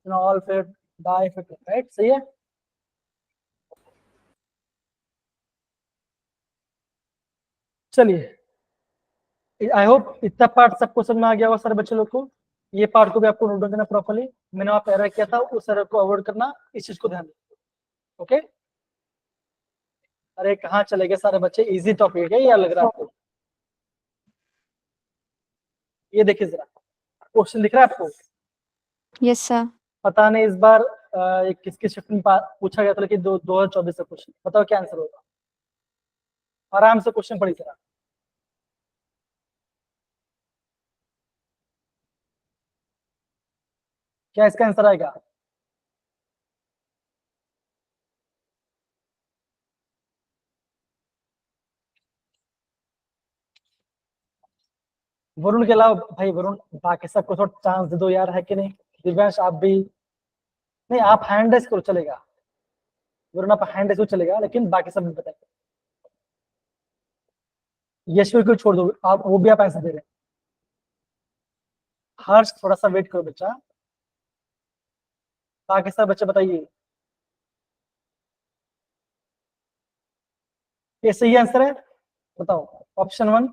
all fit die fit, right, सही है। चलिए, आई होप इतना पार्ट सबको समझ में आ गया होगा सारे बच्चे लोग को। ये पार्ट को भी आपको नोट डाउन करना प्रॉपर्ली, मैंने वहां पे एरर किया था, उस एरर को अवॉइड करना, इस चीज को ध्यान देना। ओके, अरे कहाँ चले गए सारे बच्चे? इजी टॉपिक है या लग रहा है आपको? ये देखिए जरा, क्वेश्चन दिख रहा है आपको? Yes sir. पता नहीं इस बार ये किसके शिफ्ट में पूछा गया था, लेकिन 2024 का क्वेश्चन, बताओ क्या आंसर होगा? आराम से क्वेश्चन पढ़ी जरा। क्या इसका आंसर आएगा? वरुण के अलावा भाई, वरुण बाकी सबको थोड़ा चांस दे दो यार, है कि नहीं? दिव्यांश आप भी नहीं, आप हैंड रेस करो चलेगा, वरुण आप हैंड रेस करो चलेगा, लेकिन बाकी सब नहीं बताएंगे। यशवी को छोड़ दो, आप वो भी आप आंसर दे रहे हैं। हर्ष थोड़ा सा वेट करो बच्चा, बाकी सब बच्चे बताइए। ये सही आंसर है, बताओ। Option 1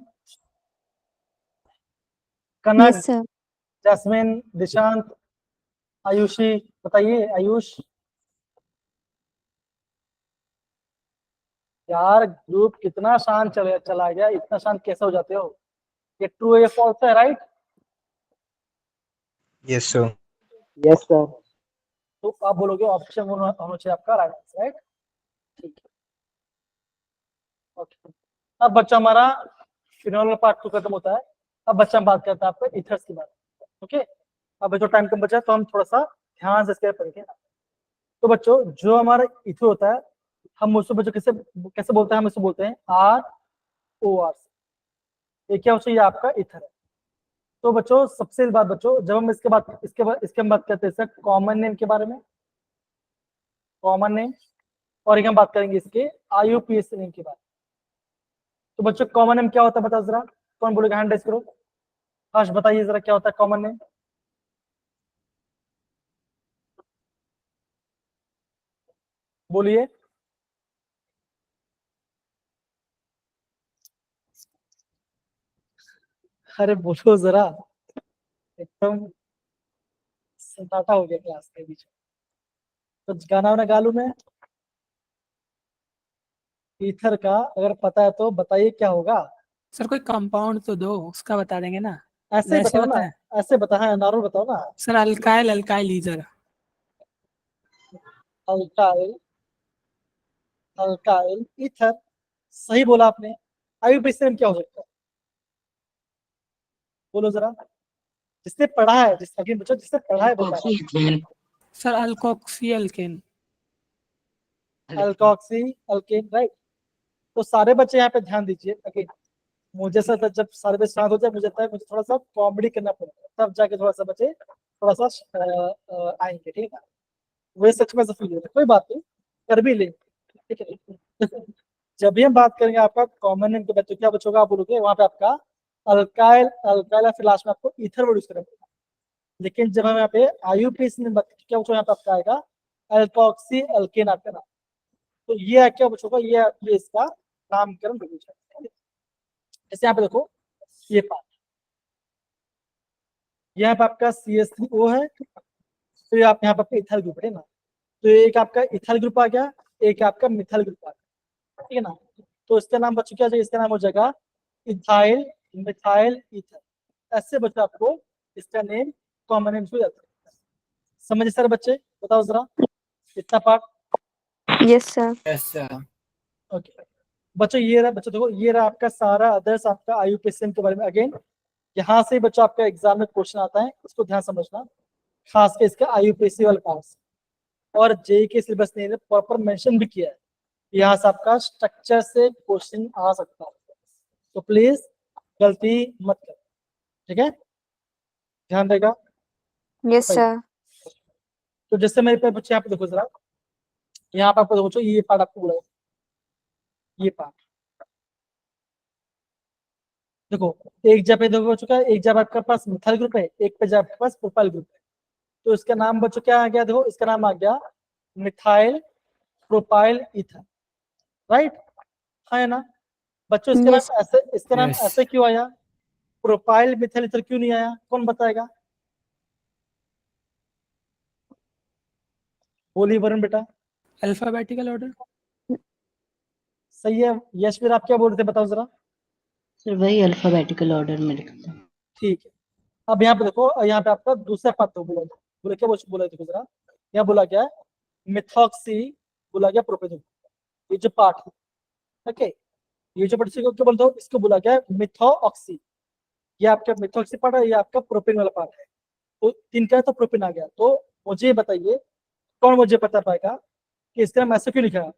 Kanak, Yes sir. Jasmine, Dishant, Aayushi, बताइए आयुष। यार ग्रुप कितना शांत चला गया, इतना शांत कैसे हो जाते हो? ये ट्रू है, फॉल्स है, right? Yes sir. Yes sir. तो आप बोलोगे ऑप्शन 1 होना चाहिए आपका राइट आंसर, राइट? ठीक है, ओके। अब बच्चा हमारा फिनोल पार्ट 2 खत्म होता है, अब बच्चा हम बात करते हैं आपको इथर्स की बात। ओके, अब जो टाइम कम बचा है तो हम थोड़ा सा ध्यान से इसके पढ़ेंगे। तो बच्चों जो हमारा इथर होता है, हम उसको बच्चों कैसे कैसे बोलते हैं? हम इसको बोलते हैं ROR। ये क्या हो चाहिए? आपका इथर है। तो बच्चों सबसे बात, बच्चों जब हम इसके हम बात करते हैं कॉमन नेम के बारे में, कॉमन नेम, और एक हम बात करेंगे इसके IUPAC नेम के बारे में। तो बच्चों कॉमन नेम क्या होता है बताओ जरा, कौन बोलेगा? हैंड रेज करो। हर्ष बताइए जरा क्या होता है कॉमन नेम? बोलिए। अरे बोलो जरा, एकदम सन्नाटा हो गया क्लास के बीच में। कुछ गाना वाना गा लूं मैं? ईथर का अगर पता है तो बताइए क्या होगा? सर कोई कंपाउंड तो दो, उसका बता देंगे ना। ऐसे ही वैसे बताओ ना, बताएं। ऐसे बताओ, हाँ नॉर्मल बताओ ना। Sir alkyl alkyl ether. Alkyl, alkyl ether, सही बोला आपने। IUPAC नेम क्या हो सकता है? बोलो जरा, जिसने पढ़ा है, अगेन बच्चों जिसने पढ़ा है बता रहा हूं। Sir alkoxy alkane. Alkoxy alkane, right? तो सारे बच्चे यहाँ पे ध्यान दीजिए। अगेन मुझे सर जब सारे बच्चे शांत हो जाए, मुझे लगता है मुझे थोड़ा सा कॉमेडी करना पड़ेगा, तब जाके थोड़ा सा बच्चे थोड़ा सा आएंगे, ठीक है? वही सच में फील होता है, कोई बात नहीं, कर भी लेंगे, ठीक है? जब भी हम बात करेंगे आपका कॉमन नेम के बच्चों, क्या बच्चों का आप बोलोगे वहां पे आपका अल्काइल, अल्काइल या फिर लास्ट में आपको ईथर वर्ड यूज करना पड़ेगा। लेकिन जब हम यहाँ पे IUPAC नेम बात, क्या बच्चों यहाँ पे आपका आएगा अल्कोक्सी अल्केन आपका नाम। तो ये है क्या बच्चों का, ये इसका नामकरण है। जैसे यहाँ पे देखो, ये पार्ट, यहाँ पे आपका CH3O है, तो ये आप यहाँ पे इथाइल ग्रुप है ना, तो एक आपका इथाइल ग्रुप आ गया, एक आपका मिथाइल ग्रुप आ गया, ठीक है ना? तो इसका नाम बच्चों क्या चाहिए? इसका नाम हो जाएगा इथाइल मिथाइल ईथर। ऐसे बच्चों आपको इसका नेम कॉमन नेम हो जाता है। समझे सारे बच्चे? बताओ जरा इतना part. Yes sir. Yes sir. Okay बच्चों, ये रहा, बच्चों देखो ये रहा आपका सारा अदर्स आपका IUPAC के बारे में। अगेन यहाँ से बच्चों आपका एग्जाम में क्वेश्चन आता है, इसको ध्यान समझना, खास कर इसका IUPAC वाले पार्ट से। और जेई के सिलेबस ने प्रॉपर मेंशन भी किया है, यहाँ से आपका स्ट्रक्चर से क्वेश्चन आ सकता है, तो प्लीज गलती मत करो, ठीक है, ध्यान रहेगा। Yes, sir. तो जैसे मेरे पे बच्चे यहाँ पे देखो जरा, यहाँ पे आपको देखो बच्चों, ये पार्ट आपको बोला है, ये पार्ट देखो, एक जगह पे देखो बच्चों क्या, एक जगह आपके पास मिथाइल ग्रुप है, एक पे जगह आपके पास प्रोपाइल ग्रुप है, तो इसका नाम बच्चों क्या आ गया, देखो इसका नाम आ गया मिथाइल प्रोपाइल ईथर, राइट, है ना बच्चों। इसका Yes. नाम ऐसे, इसका नाम Yes. ऐसे क्यों आया, प्रोपाइल मिथाइल ईथर क्यों नहीं आया, कौन बताएगा, बोलिए वरुण बेटा। Alphabetical order. सही है, यश फिर आप क्या बोल रहे थे, बताओ जरा। सर वही अल्फाबेटिकल ऑर्डर में लिखते हैं। ठीक है, अब यहाँ पे देखो, यहाँ पे आपका दूसरा पार्ट तो बोला, बोला क्या बोला देखो जरा, यहाँ बोला क्या है, मिथॉक्सी, बोला गया प्रोपेनॉल, ये जो पार्ट है, ओके, ये जो पार्ट को क्या बोलते हो, इसको बोला गया मिथॉक्सी, ये आपका मिथॉक्सी पार्ट है, ये आपका प्रोपेन वाला पार्ट है, तो तीन का तो प्रोपेन आ गया, तो मुझे बताइए, कौन मुझे बता पाएगा कि इसका नाम ऐसे क्यों लिखा है,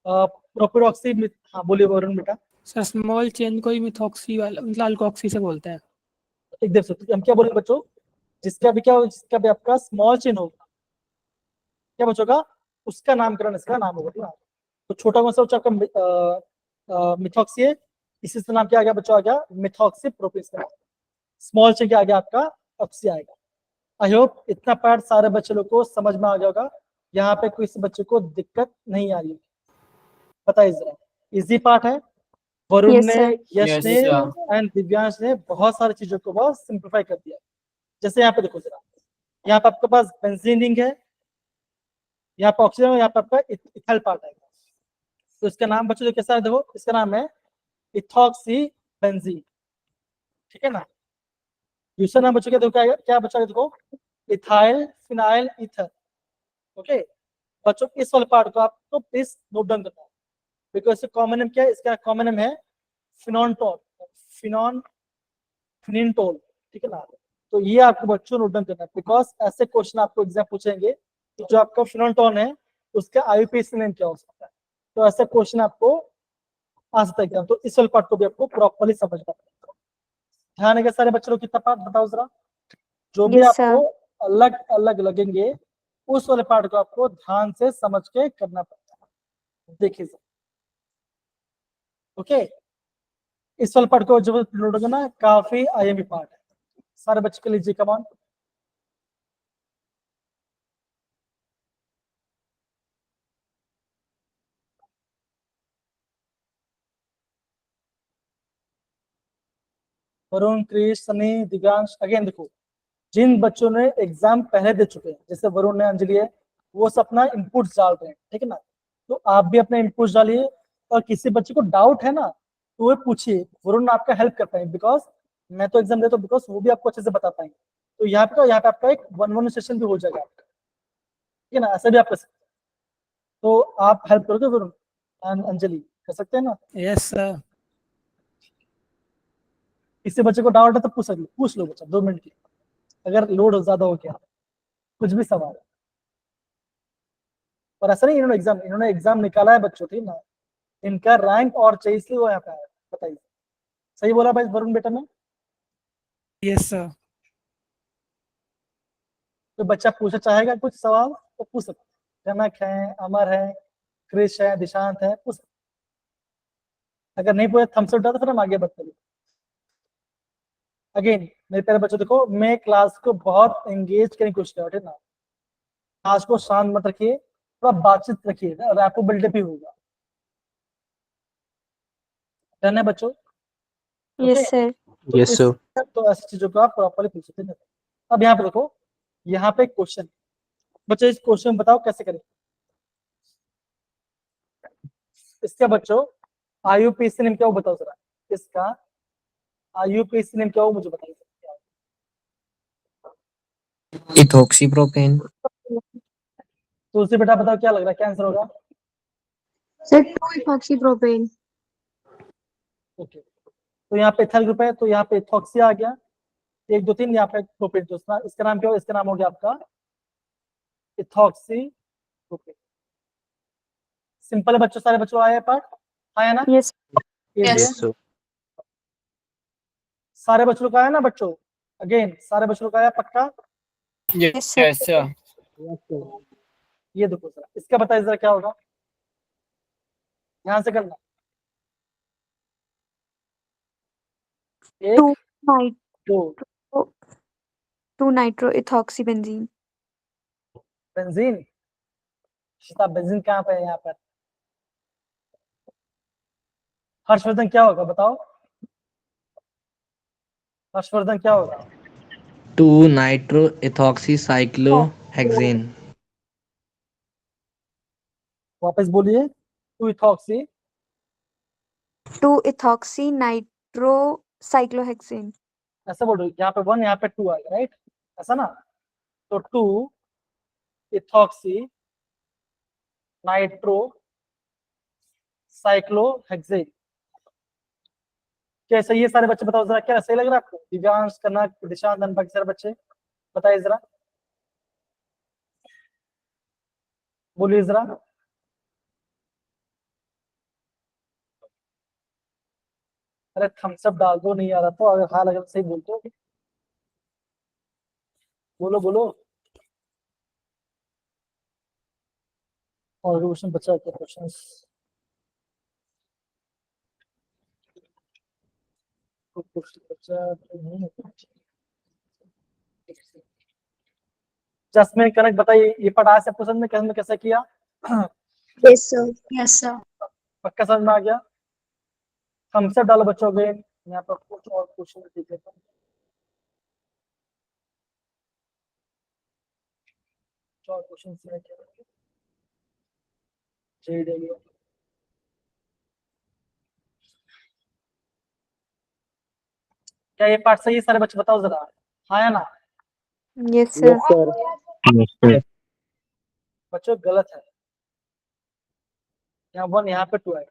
प्रोपेनॉक्सी, हाँ बोलिए वरुण बेटा। सर स्मॉल चेन को ही मिथॉक्सी वाला मतलब अल्कोक्सी से बोलते हैं। एकदम से हम क्या बोले बच्चों, जिसका भी क्या, जिसका भी आपका स्मॉल चेन होगा, क्या बच्चों का, उसका नामकरण इसका नाम होगा, ठीक है। तो छोटा कौन सा बच्चा आपका मिथॉक्सी है, इसी से नाम क्या आ गया बच्चों, आ गया मिथॉक्सी प्रोपेन, स्मॉल चेन क्या आ गया आपका, ऑक्सी आएगा। आई होप इतना पार्ट सारे बच्चे लोग को समझ में आ गया होगा, यहाँ पे किसी बच्चे को दिक्कत नहीं आ रही है, बताइए जरा, इजी पार्ट है, वरुण Yes, ने, sir. यश Yes, ने sir. एंड दिव्यांश ने बहुत सारी चीजों को बहुत सिंप्लीफाई कर दिया। जैसे यहाँ पे देखो जरा, यहाँ पे आपके पास बेंजीन रिंग है, यहाँ पे ऑक्सीजन है, यहाँ पे आपका इथाइल पार्ट है, तो इसका नाम बच्चों कैसा है, देखो इसका नाम है इथॉक्सी बेंजीन, ठीक है ना। दूसरा नाम बच्चों क्या देखो, क्या बच्चा देखो, इथाइल फिनाइल ईथर, ओके। बच्चों इस वाले पार्ट को आपको प्लीज नोट डाउन करना है, बिकॉज इसका कॉमन नेम क्या है, इसका कॉमन नेम है फिनोनटोल, फिनिनटोल, ठीक है ना। तो ये आपको बच्चों नोट डाउन करना है, बिकॉज ऐसे क्वेश्चन आपको एग्जाम पूछेंगे कि जो आपका फिनोनटोल है उसका IUPAC नेम क्या हो सकता है, तो ऐसा क्वेश्चन आपको आ सकता है एग्जाम, तो इस वाले पार्ट को भी आपको प्रॉपर्ली समझना पड़ेगा। ध्यान है सारे बच्चों, कितना पार्ट बताओ जरा, जो भी Yes, आपको sir. अलग अलग लगेंगे उस वाले पार्ट को आपको ध्यान से समझ के करना पड़ता है, देखिए सर, ओके। इस वाले पार्ट को जो नोट करना काफी IMP पार्ट है, सारे बच्चे के लीजिए, कमान। वरुण, क्रिश, सनी, दिव्यांश, अगेन देखो, जिन बच्चों ने एग्जाम पहले दे चुके हैं, जैसे वरुण ने, अंजलि है, वो सब अपना इनपुट डाल रहे हैं, ठीक है ना, तो आप भी अपने इनपुट डालिए, और किसी बच्चे को डाउट है ना तो वो पूछिए, वरुण आपका हेल्प कर पाएंगे, बिकॉज मैं तो एग्जाम देता हूँ, बिकॉज वो भी आपको अच्छे से बता पाएंगे, तो यहाँ पे आपका एक 1-1 सेशन भी हो जाएगा आपका, ठीक है ना, ऐसा भी आप कर सकते हैं, तो आप हेल्प करोगे वरुण एंड अंजलि, कर सकते हैं ना। Yes sir. किसी बच्चे को डाउट है तो पूछ लो बच्चा 2 मिनट के लिए, अगर लोड ज्यादा हो गया, कुछ भी सवाल है, और ऐसा नहीं इन्होंने एग्जाम निकाला है बच्चों, ठीक ना, इनका रैंक और चाहिए इसलिए वो यहाँ पे आया, बताइए, सही बोला भाई वरुण बेटा ने। Yes sir. तो बच्चा पूछना चाहेगा कुछ सवाल तो पूछ सकते, कनक है, अमर है, क्रिश है, दिशांत है, पूछ सकते। अगर नहीं पूछे थम्स अप डाल तो फिर हम आगे बढ़ते हैं। अगेन मेरे प्यारे बच्चों देखो, मैं क्लास को बहुत एंगेज करने की कोशिश कर रहा हूँ, ठीक ना, क्लास को शांत मत रखिए, थोड़ा बातचीत रखिए, रैपो बिल्डअप ही होगा, डन है बच्चों, Yes, ओके। sir. तो Yes, sir. तो ऐसी चीजों को आप प्रॉपर्ली पूछ सकते हैं। अब यहाँ पे देखो, यहाँ पे क्वेश्चन, बच्चों इस क्वेश्चन बताओ कैसे करें इसका, बच्चों IUPAC नेम क्या हो बताओ जरा, इसका IUPAC नेम क्या हो मुझे बताइए, इथॉक्सी प्रोपेन। तो उसे बेटा बताओ क्या लग रहा है, क्या आंसर होगा। Sir 2-ethoxypropane। ओके, तो यहाँ पे इथाइल ग्रुप है, तो यहाँ पे इथॉक्सी आ गया, 1 2 3 यहाँ पे प्रोपेन, तो इसका नाम क्या हो, इसका नाम हो गया आपका इथॉक्सी प्रोपेन। सिंपल है बच्चों, सारे बच्चों आया पार्ट, आया ना? Yes. Easy है? सर सारे बच्चों का आया ना बच्चों? अगेन सारे बच्चों का आया पक्का? Yes, sir. Yes sir. Yes sir ये देखो जरा, इसका बताइए जरा क्या होगा, ध्यान से करना। Two एक nitro, दो two nitroethoxybenzene. बेंजीन, शिता बेंजीन कहाँ पे है यहाँ पर? हर्षवर्धन क्या होगा बताओ, हर्षवर्धन क्या होगा? 2-nitroethoxycyclohexane। वापस बोलिए, 2 इथॉक्सी 2-ethoxy nitrocyclohexane. ऐसा बोल रही हूँ, यहाँ पे 1 यहाँ पे 2 आएगा, राइट? ऐसा ना? तो 2 इथॉक्सी नाइट्रो साइक्लोहेक्सेन। क्या सही है सारे बच्चे? बताओ जरा, क्या सही लग रहा है आपको? दिव्यांश, कनक, दिशांत, बाकी सारे बच्चे बताइए जरा, बोलिए जरा। अरे थम्स अप डाल दो, नहीं आ रहा तो, अगर हाँ लगे सही बोलते हो, बोलो बोलो। और क्वेश्चन बचा क्या? क्वेश्चन जसमीन, कनक बताइए, ये पढ़ा से पसंद में कैसे कैसे किया? Yes, sir. Yes, sir. पक्का समझ में आ गया? थम्स अप डालो बच्चों के, यहाँ पर कुछ और क्वेश्चन देख लेता हूँ। और क्वेश्चन क्या है? क्या ये पार्ट सही है सारे बच्चे? बताओ जरा, हाँ या ना? Yes, sir. यस सर बच्चों गलत है, यहाँ 1 यहाँ पे 2 है,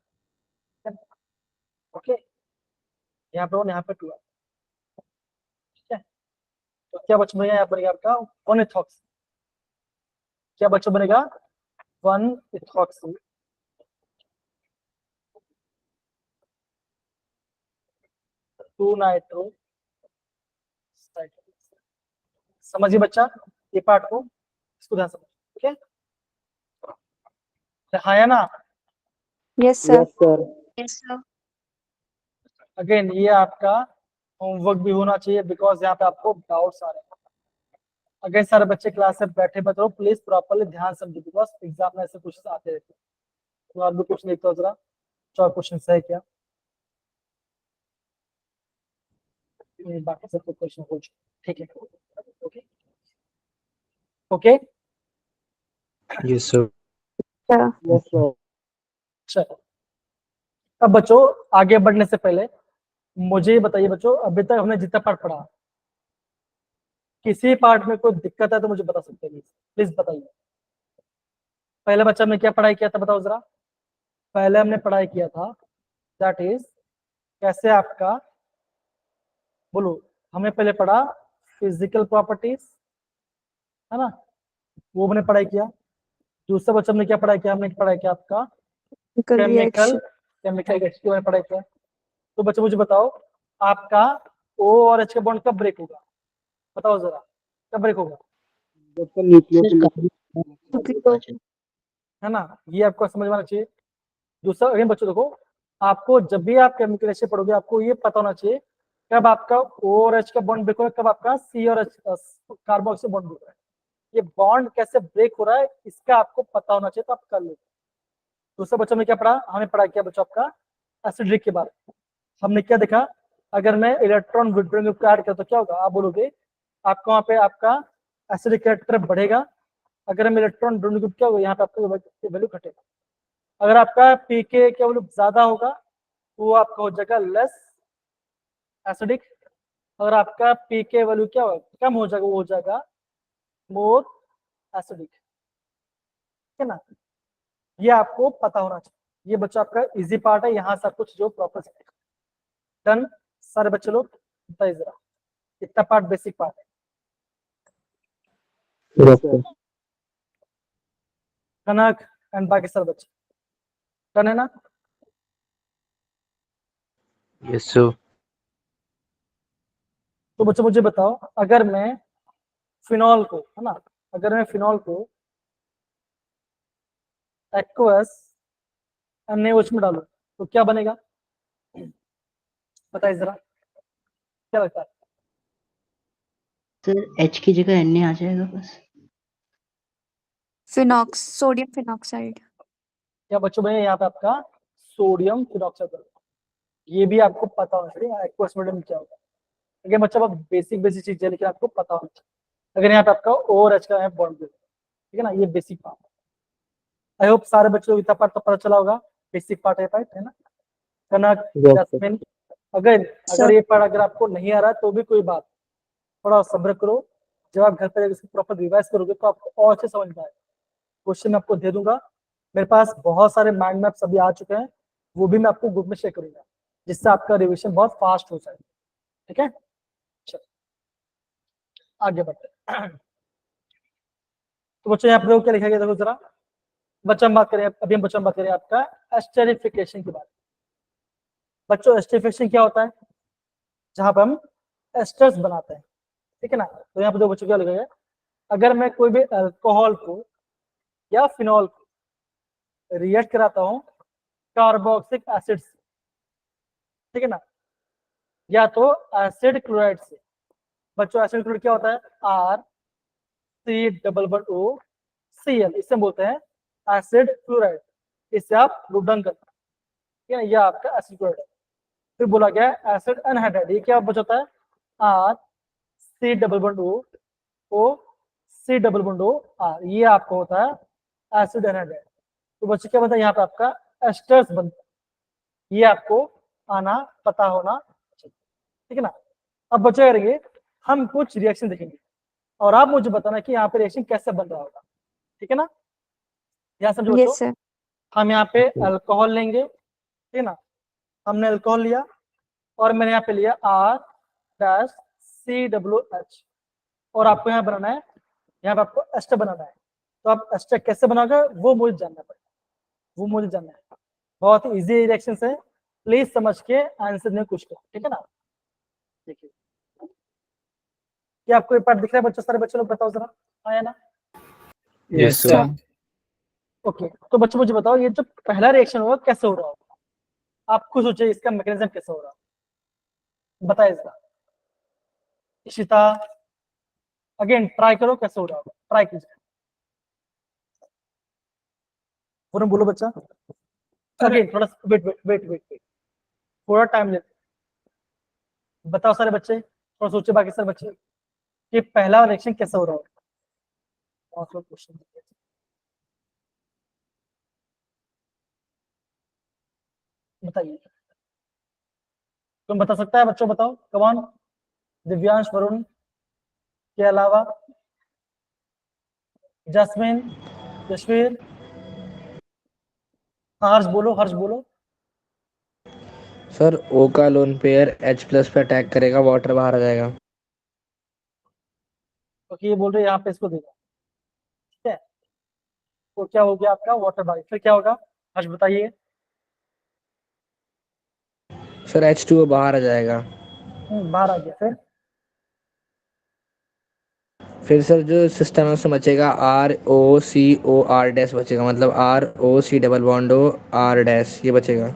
ओके? यहाँ पे 1 यहाँ पे 2 है, ठीक है? तो क्या बच्चों बनेगा, यहाँ बनेगा आपका 1 इथॉक्सी। क्या बच्चों बनेगा? 1 इथॉक्सी 2 नाइट्रो। समझिए बच्चा ये पार्ट को, इसको ध्यान समझ, ठीक है? हाँ या ना? Yes, sir. Yes sir Yes, sir. Again ये आपका होमवर्क भी होना चाहिए, बिकॉज यहाँ पे आपको डाउट्स आ रहे हैं। अगर सारे बच्चे क्लास में बैठे रहो, प्लीज प्रॉपर्ली ध्यान समझिए, बिकॉज एग्जाम में ऐसे क्वेश्चन आते रहते हैं। तो आप भी क्वेश्चन देखते हो जरा, 4 क्वेश्चन है क्या? बाकी सब क्वेश्चन हो चुके, ठीक है? Okay okay, yes sir Sir. Yes sir चलो। अब बच्चों आगे बढ़ने से पहले मुझे ये बताइए बच्चों, अभी तक हमने जितना पार्ट पढ़ा, किसी पार्ट में कोई दिक्कत है तो मुझे बता सकते हैं, प्लीज बताइए। पहले बच्चा हमने क्या पढ़ाई किया था बताओ जरा? पहले हमने पढ़ाई किया था दैट इज कैसे आपका, बोलो, हमने पहले पढ़ा फिजिकल प्रॉपर्टीज, है ना? वो हमने पढ़ाई किया। दूसरा बच्चा हमने क्या पढ़ाई किया? हमने पढ़ाई किया आपका Chemical chemical reaction. Chemical reaction के बारे में पढ़ाई किया। तो बच्चों मुझे बताओ, आपका O और H का बॉन्ड कब ब्रेक होगा? बताओ जरा, कब ब्रेक होगा? जब तक न्यूक्लियोफिलिक Nucleophile. है ना? ये आपको समझ में आना चाहिए। दूसरा अगेन बच्चों देखो, आपको जब भी आप केमिकल रिएक्शन पढ़ोगे, आपको ये पता होना चाहिए कब आपका O और H का बॉन्ड ब्रेक हो रहा है, कब आपका C और H कार्बोक्सिल बॉन्ड ब्रेक हो रहा है। ये बॉन्ड कैसे ब्रेक हो रहा है इसका आपको पता होना चाहिए, तो आप कर लो। दूसरा बच्चों में क्या पढ़ा? हमने पढ़ा क्या बच्चों आपका एसिडिक के बारे में। हमने क्या देखा? अगर मैं इलेक्ट्रॉन विड्रॉइंग ग्रुप को ऐड करता तो क्या होगा? आप बोलोगे आपको वहां पे आपका एसिडिक कैरेक्टर बढ़ेगा। अगर हम इलेक्ट्रॉन विड्रॉइंग ग्रुप क्या होगा, यहाँ पे आपका वैल्यू घटेगा। अगर आपका पीके का वैल्यू ज्यादा होगा तो वो आपका हो जाएगा लेस एसिडिक। अगर आपका पीके वैल्यू क्या होगा, कम हो जाएगा, वो हो जाएगा मोर एसिडिक, ठीक है ना? ये आपको पता होना चाहिए। ये बच्चा आपका इजी पार्ट है, यहाँ सब कुछ जो प्रॉपर डन। सारे बच्चे लोग बताइए जरा, इतना पार्ट बेसिक पार्ट है। Yes, sir. कनक एंड बाकी सारे बच्चे डन है ना? Yes, sir. तो बच्चों मुझे बताओ, अगर मैं फिनॉल को, है ना, अगर मैं फिनॉल को एक्वस NaOH में डालूं तो क्या बनेगा? बताइए जरा, क्या लगता है? सर H की जगह Na आ जाएगा बस। फिनॉक्स, सोडियम फिनॉक्साइड। क्या बच्चों में यहाँ पे आपका सोडियम फिनॉक्साइड, ये भी आपको पता होना चाहिए एक्वस मीडियम क्या होगा। अगर बच्चा बहुत बेसिक बेसिक चीज है, लेकिन आपको पता होना चाहिए। अगर यहाँ पे आपका O और H का है बॉन्ड, ठीक है ना, ये बेसिक पार्ट। आई होप सारे बच्चों को इतना पार्ट तो पता चला होगा, बेसिक पार्ट है, पार्ट है ना। कनक, Yes, sir. जैस्मिन, अगर ये पार्ट अगर आपको नहीं आ रहा तो भी कोई बात, थोड़ा सब्र करो। जब आप घर पर इसको प्रॉपर रिवाइज करोगे तो आपको और अच्छे समझ में आएगा। क्वेश्चन मैं आपको दे दूंगा, मेरे पास बहुत सारे माइंड मैप्स अभी आ चुके हैं, वो भी मैं आपको ग्रुप में शेयर करूंगा, जिससे आपका रिविजन बहुत फास्ट हो जाए। ठीक है, चलो आगे बढ़ते हैं। तो बच्चों यहाँ पर देखो क्या लिखा गया, देखो जरा। बच्चों हम बात करें, अभी हम बच्चों हम बात करें आपका एस्टेरिफिकेशन की बात। बच्चों एस्टेरिफिकेशन क्या होता है? जहां पर हम एस्टर्स बनाते हैं, ठीक है ना। तो यहाँ पे दो बच्चों क्या लिखा गया, अगर मैं कोई भी अल्कोहल को या फिनॉल को रिएक्ट कराता हूँ कार्बोक्सिलिक एसिड से, ठीक है ना, या तो एसिड क्लोराइड से। बच्चों एसिड क्लोराइड क्या होता है? RCOO, इसे बोलते हैं एसिड क्लोराइड। इससे आप रुडन करते हैं, ठीक है ना, यह आपका एसिड क्लोराइड है। फिर बोला गया है एसिड अनहाइड्राइड, ये क्या बचाता है? RC डबल बॉन्ड O, ये आपको होता है एसिड अनहाइड्राइड। तो बच्चे क्या बनता है यहाँ पे आपका एस्टर्स बनता है, ये आपको आना पता होना चाहिए, ठीक है ना। अब बच्चे करेंगे, हम कुछ रिएक्शन देखेंगे और आप मुझे बताना कि यहाँ पे रिएक्शन कैसे बन रहा होगा, ठीक है ना। यहाँ समझो बच्चों, यस सर। हम यहाँ पे अल्कोहल लेंगे, ठीक है ना, हमने अल्कोहल लिया और मैंने यहाँ पे लिया R-COOH, और आपको यहाँ बनाना है, यहाँ पे आपको एस्टर बनाना है। तो आप एस्टर कैसे बनाओगे वो मुझे जानना पड़ेगा, वो मुझे जानना है। बहुत इजी रिएक्शन है, प्लीज समझ के आंसर देने की कोशिश करो, ठीक है ना। देखिए, क्या आपको ये पार्ट दिख रहा है बच्चों? सारे बच्चों लोग बताओ जरा, आया ना? Yes sir. ओके, तो बच्चों मुझे बताओ, ये जो पहला रिएक्शन होगा कैसे हो रहा होगा? आप खुद सोचिए इसका मैकेनिज्म कैसे हो रहा है, बताइए जरा। इशिता, अगेन ट्राई करो कैसे हो रहा होगा, ट्राई कीजिए। बोलो बच्चा, अगेन थोड़ा wait wait wait wait wait, थोड़ा टाइम लेते, बताओ सारे बच्चे, थोड़ा सोचिए बाकी सारे बच्चे कि पहला रिएक्शन कैसे हो रहा होगा। क्वेश्चन बताइए, तुम बता सकता है बच्चों? बताओ, कमान, दिव्यांश, वरुण के अलावा, जैस्मिन, जसवीर, हर्ष बोलो, हर्ष बोलो। सर O का लोन पेयर H प्लस पे अटैक करेगा, वाटर बाहर आ जाएगा। तो ये बोल रहे हैं यहाँ पे इसको देगा, ठीक है। तो क्या हो गया आपका वाटर बाई, फिर क्या होगा हर्ष बताइए। सर H2O बाहर आ जाएगा। बाहर आ गया, फिर सर जो सिस्टम है उसमें बचेगा ROCOR डैश बचेगा, मतलब ROC double bond O R dash, ये बचेगा।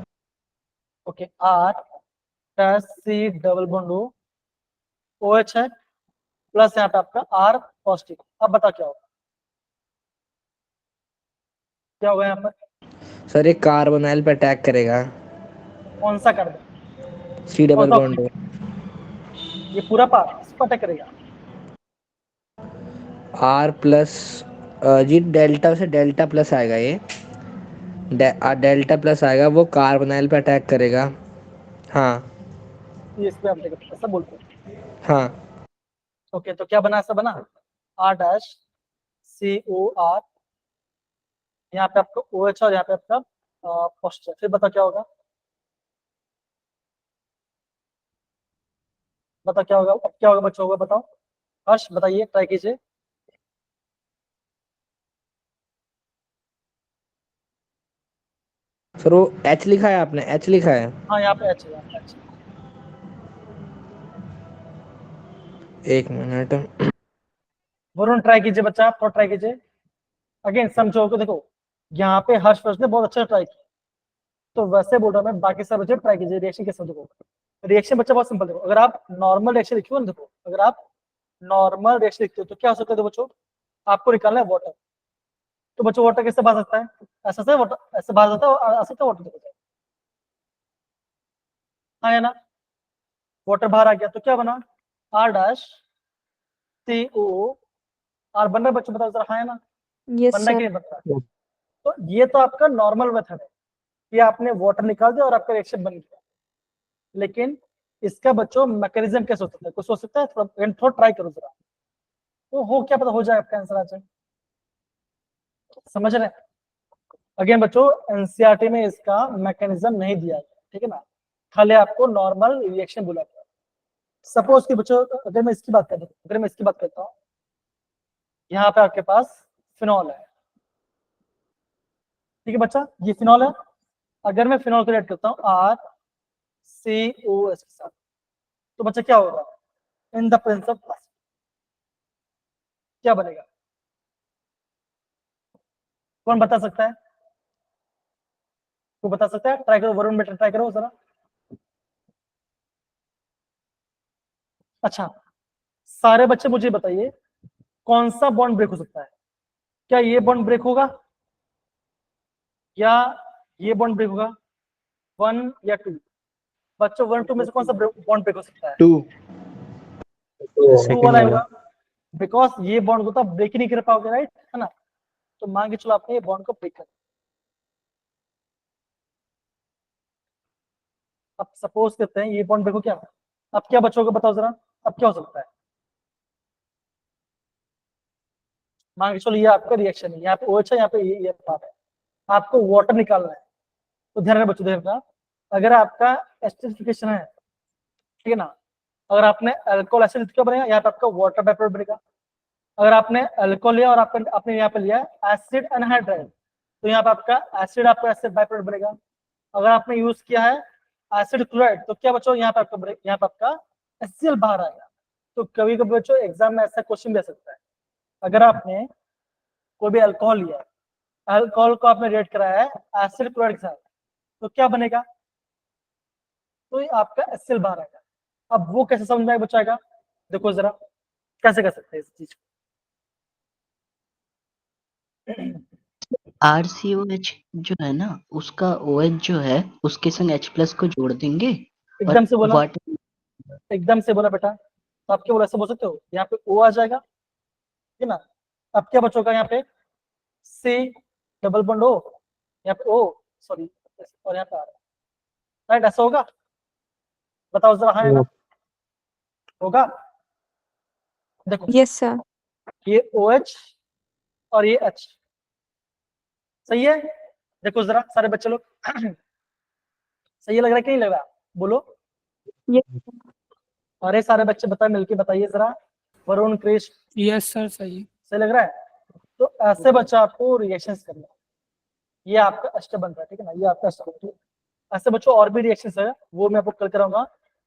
Okay, R-C double bond OH है, प्लस यहाँ पे आपका R पॉजिटिव। अब बताओ क्या होगा, क्या होगा यहाँ पर? सर ये कार्बोनाइल पे अटैक करेगा, कौन सा कार्बन? C कौन डबल सा? Bond O। ये पूरा पार्ट इस पर अटैक करेगा। R प्लस, जी डेल्टा से डेल्टा प्लस आएगा, ये डेल्टा प्लस आएगा, वो कार्बोनाइल पे अटैक करेगा। हाँ ये इस पे अटैक करेगा, ऐसा बोलते हैं। हाँ। ओके, तो क्या बना, ऐसा बना R-COR, यहाँ पे आपका OH और यहाँ पे आपका पॉजिटिव। फिर बताओ क्या होगा, बताओ क्या होगा, अब क्या होगा बच्चों, होगा बताओ, हर्ष बताइए, ट्राई कीजिए। सर वो एच लिखा है आपने, एच लिखा है। हाँ यहाँ पे अच्छा, यहाँ पे अच्छा। एक मिनट। वरुण ट्राई कीजिए बच्चा, आप थोड़ा ट्राई कीजिए अगेन, समझो को देखो, यहाँ पे हर्ष फर्स्ट ने बहुत अच्छा ट्राई किया, तो वैसे बोल रहा मैं बाकी सब बच्चे ट्राई कीजिए, रिएक्शन कैसे देखो, रिएक्शन बच्चा बहुत सिंपल देखो, अगर आप नॉर्मल रिएक्शन लिखियो ना, देखो अगर आप नॉर्मल रिएक्शन लिखते हो तो क्या हो सकता है, देखो बच्चों आपको निकालना है वाटर, तो बच्चों वाटर कैसे बाहर सकता है, ऐसा से वाटर ऐसे बाहर सकता है, ऐसा वाटर देखो, हाँ है ना, वाटर बाहर आ गया तो क्या बना, R dash C O, R बन रहा है बच्चों, बताओ जरा, हाँ है ना, Yes, बन रहा है कि sir. नहीं बन रहा, तो ये तो आपका नॉर्मल मेथड है कि आपने वाटर निकाल दिया और आपका रिएक्शन बन गया, लेकिन इसका बच्चों मैकेनिज्म कैसे हो सकता है, कुछ सोच सकता है, थोड़ा ट्राई करो जरा, तो हो क्या पता हो जाए आपका आंसर आ जाए, समझ रहे हैं। अगेन बच्चों एनसीईआरटी में इसका मैकेनिज्म नहीं दिया गया, ठीक है ना, खाली आपको नॉर्मल रिएक्शन बोला गया। सपोज कि बच्चों अगर मैं इसकी बात करता हूँ, यहाँ पे आपके पास फिनॉल है, ठीक है बच्चा, ये फिनॉल है, अगर मैं फिनॉल को ऐड करता हूँ आर सी ओ एस के साथ, तो बच्चा क्या होगा, in the presence of plastic क्या बनेगा, कौन बता सकता है, को बता सकता है, ट्राई करो वरुण, बेटा ट्राई करो जरा। अच्छा सारे बच्चे मुझे बताइए कौन सा बॉन्ड ब्रेक हो सकता है, क्या ये बॉन्ड ब्रेक होगा या ये बॉन्ड ब्रेक होगा, 1 या 2, बच्चों 1 2 में से कौन सा बॉन्ड ब्रेक हो सकता है, 2 टू वाला सेकंड होगा, बिकॉज ये बॉन्ड को तो आप ब्रेक ही नहीं कर पाओगे, राइट है ना, तो मान के चलो आपने ये बॉन्ड को ब्रेक कर, अब सपोज करते हैं ये बॉन्ड ब्रेक हो क्या, अब क्या बच्चों बताओ जरा, अब क्या हो सकता है, मान के चलो ये आपका रिएक्शन है, यहाँ पे OH है, यहाँ पे ये पार्ट है, आपको वाटर निकालना है, तो ध्यान रखना बच्चों, ध्यान रखना, अगर आपका एसिडिफिकेशन है, ठीक है ना, अगर आपने अल्कोहल एसिड क्या बनेगा, यहाँ पे आपका वाटर वेपर बनेगा, अगर आपने अल्कोहल लिया और आपने यहाँ पे लिया एसिड एनहाइड्राइड, तो यहाँ पे आपका एसिड आपका एसिड बाय प्रोडक्ट बनेगा, अगर आपने यूज किया है एसिड क्लोराइड, तो क्या बच्चों यहाँ पे आपका यहाँ पे आपका HCl बाहर आएगा, तो कभी कभी बच्चों एग्जाम में ऐसा क्वेश्चन भी आ सकता है, अगर आपने कोई भी अल्कोहल लिया, अल्कोहल को आपने रेट कराया है एसिड क्लोराइड के साथ, तो क्या बनेगा, तो ये आपका HCl बाहर आएगा, अब वो कैसे समझ में आएगा बच्चा आएगा, देखो जरा कैसे कर सकते हैं इस चीज को। RCOH जो है ना, उसका OH जो है उसके संग H+ को जोड़ देंगे एकदम से बोला, वाटर एकदम से बोला बेटा, तो आप क्या बोला, ऐसे बोल सकते हो, यहाँ पे O आ जाएगा, ठीक है ना, अब क्या बचोगा यहाँ पे C डबल बॉन्ड O, यहाँ पे O सॉरी, और यहाँ पे आ रहा है, राइट, ऐसा होगा, बताओ जरा, हाँ है ना, होगा, देखो Yes, sir. ये OH और ये H, सही है, देखो जरा सारे बच्चे लोग सही लग रहा है कि नहीं लग रहा, बोलो, Yes. अरे सारे बच्चे बताए, मिलके बताइए जरा, वरुण क्रिश, यस सर, सही। सही लग रहा है, तो ऐसे बच्चा आपको रिएक्शंस करना है, ये आपका अष्ट बन रहा है, ठीक है ना, ये आपका अष्ट बन रहा है, ऐसे बच्चों और भी रिएक्शंस है, वो मैं आपको कल कराऊंगा,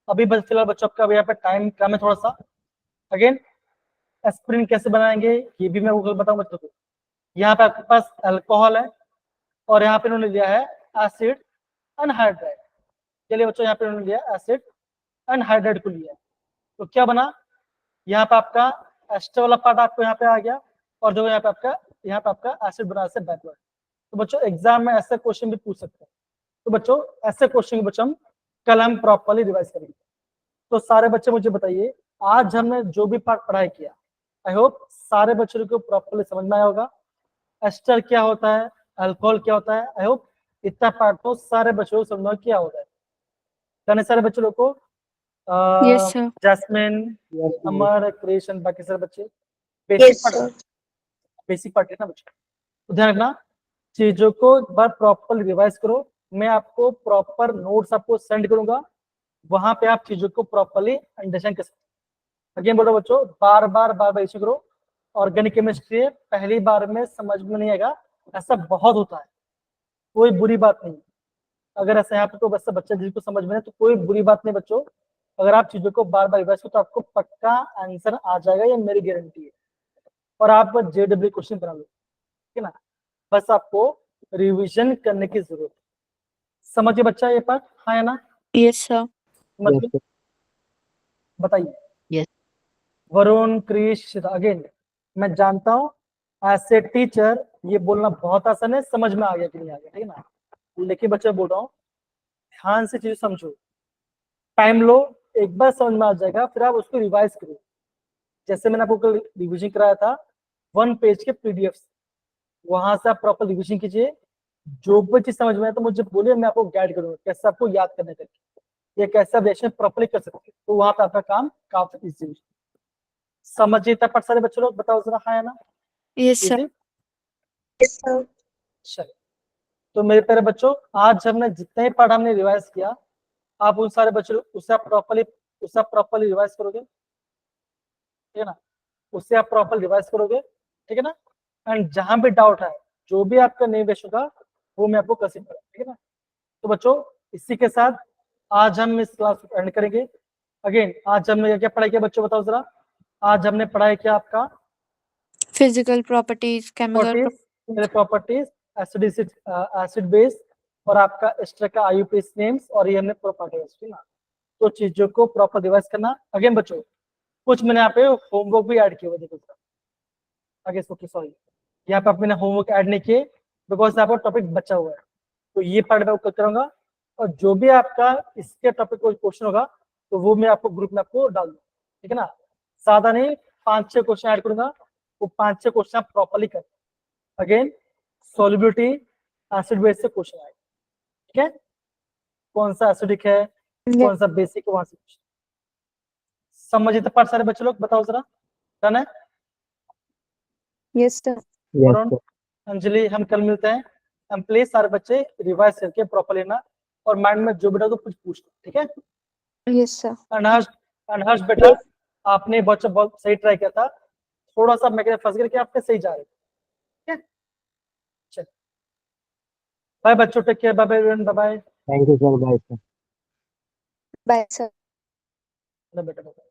अभी बस फिलहाल बच्चों आपका यहाँ पे टाइम कम है थोड़ा सा, अगेन एस्पिरिन कैसे बनाएंगे ये भी मैं आपको बताऊंगा बच्चों को, यहाँ पे आपके पास अल्कोहल है और यहाँ पे उन्होंने लिया है एसिड अनहाइड्राइड, चलिए बच्चों यहाँ पे उन्होंने लिया एसिड अनहाइड्राइड को लिया, तो क्या बना, यहाँ पे आपका एस्टर वाला पार्ट आपको यहाँ पे आ गया, और जो यहाँ पे आपका एसिड बना से बैकवर्ड, तो बच्चों एग्जाम में ऐसे क्वेश्चन भी पूछ सकते हैं, तो बच्चों ऐसे क्वेश्चन बच्चों हम कल हम प्रॉपर्ली रिवाइज करेंगे, तो सारे बच्चे मुझे बताइए आज हमने जो भी पार्ट पढ़ाई किया, आई होप सारे बच्चों को प्रॉपर्ली समझ में आया होगा, एस्टर क्या होता है, अल्कोहल क्या होता है, आई होप इतना पार्ट तो सारे बच्चों को समझ में क्या होता है, यानी सारे बच्चों लोग को Yes, sir. जैस्मिन, अमर, क्रिएशन, बाकी सारे बच्चे Yes, sir. बेसिक पार्ट है ना बच्चों, तो ध्यान रखना चीजों को एक बार प्रॉपर रिवाइज करो, मैं आपको प्रॉपर नोट्स आपको सेंड करूंगा, वहां पे आप चीजों को प्रॉपरली अंडरस्टैंड कर सकते। अगेन बोलो बच्चों, बार बार इसे करो। ऑर्गेनिक केमिस्ट्री पहली बार में समझ में नहीं आएगा, ऐसा बहुत होता है, कोई बुरी बात नहीं। अगर ऐसा यहाँ पे तो बस बच्चा जिसको समझ में है तो कोई बुरी बात नहीं बच्चों। अगर आप चीजों को बार रिवाइज करो तो आपको पक्का आंसर आ जाएगा, ये मेरी गारंटी है। और आप JW क्वेश्चन बना लो, ठीक है ना। बस आपको रिवीजन करने की जरूरत है। समझिए बच्चा ये पार्ट, हाँ है ना? Yes sir. समझिए, बताइए। Yes. वरुण, क्रिश, अगेन मैं जानता हूँ ऐसे टीचर ये बोलना बहुत आसान है, समझ में आ गया कि नहीं आ गया, ठीक है ना। लेकिन बच्चा बोल रहा हूँ ध्यान से चीज समझो, टाइम लो, एक बार समझ में आ जाएगा, फिर आप उसको रिवाइज करो। जैसे मैंने आपको कल रिविजन कराया था 1 पेज के PDF, वहां से आप प्रॉपर रिविजन कीजिए। जो भी चीज समझ में आए तो मुझे बोलिए, मैं आपको गाइड करूंगा कैसे आपको याद करने करके, ये कैसे आप रिएक्शन प्रॉपरली कर सकते हैं। तो वहां पे आपका काम काफी इजी। समझिए तब पर सारे बच्चों लोग, बताओ जरा, हाँ है ना? Yes sir. Easy? चलिए, तो मेरे प्यारे बच्चों, आज हमने जितने ही पार्ट हमने रिवाइज किया, आप उन सारे बच्चों उसे आप प्रॉपरली रिवाइज करोगे, ठीक है ना। उसे आप प्रॉपर रिवाइज करोगे, ठीक है ना। एंड जहां भी डाउट है, जो भी आपका नहीं वेस्ट होगा, वो मैं आपको कैसे करूँ, ठीक है ना। तो बच्चों इसी के साथ आज हम इस क्लास को एंड करेंगे। अगेन आज हमने क्या पढ़ाई किया बच्चों, बताओ जरा। आज हमने पढ़ाई किया आपका physical properties, chemical properties, acid base, और आपका एस्टर का IUPAC नेम्स, और ये हमने प्रॉपर्टीज, ठीक ना। तो चीजों को प्रॉपर रिवाइज करना। अगेन बच्चों कुछ मैंने यहाँ पे होमवर्क भी ऐड किया हुआ, देखो आगे सॉरी, यहाँ पे मैंने होमवर्क ऐड नहीं किए बिकॉज आपका टॉपिक बचा हुआ है, तो ये पार्ट मैं करूंगा। और जो भी आपका इसके टॉपिक को क्वेश्चन होगा तो वो मैं आपको ग्रुप में आपको डाल दूँ, ठीक है ना। ज्यादा नहीं, 5-6 क्वेश्चन ऐड करूंगा, वो 5-6 क्वेश्चन आप प्रॉपरली कर। अगेन सॉल्युबिलिटी एसिड बेस से क्वेश्चन आएगा, ठीक है। कौन सा एसिडिक है, कौन सा बेसिक है, वहां से समझिए तो सारे बच्चे लोग, बताओ जरा, डन है? Yes sir. वरुण, अंजलि, हम कल मिलते हैं। हम प्लीज सारे बच्चे रिवाइज करके प्रॉपर लेना, और माइंड में जो बेटा तो कुछ पूछना, ठीक है। Yes sir. अनहर्ष बेटा, आपने बहुत सही ट्राई किया था, थोड़ा सा मैं फंस गया कि आपने सही जा रहे, ठीक है। चल बाय बच्चों, take care, bye bye bye. Thank you, sir. Bye, sir. Bye sir. बेटा।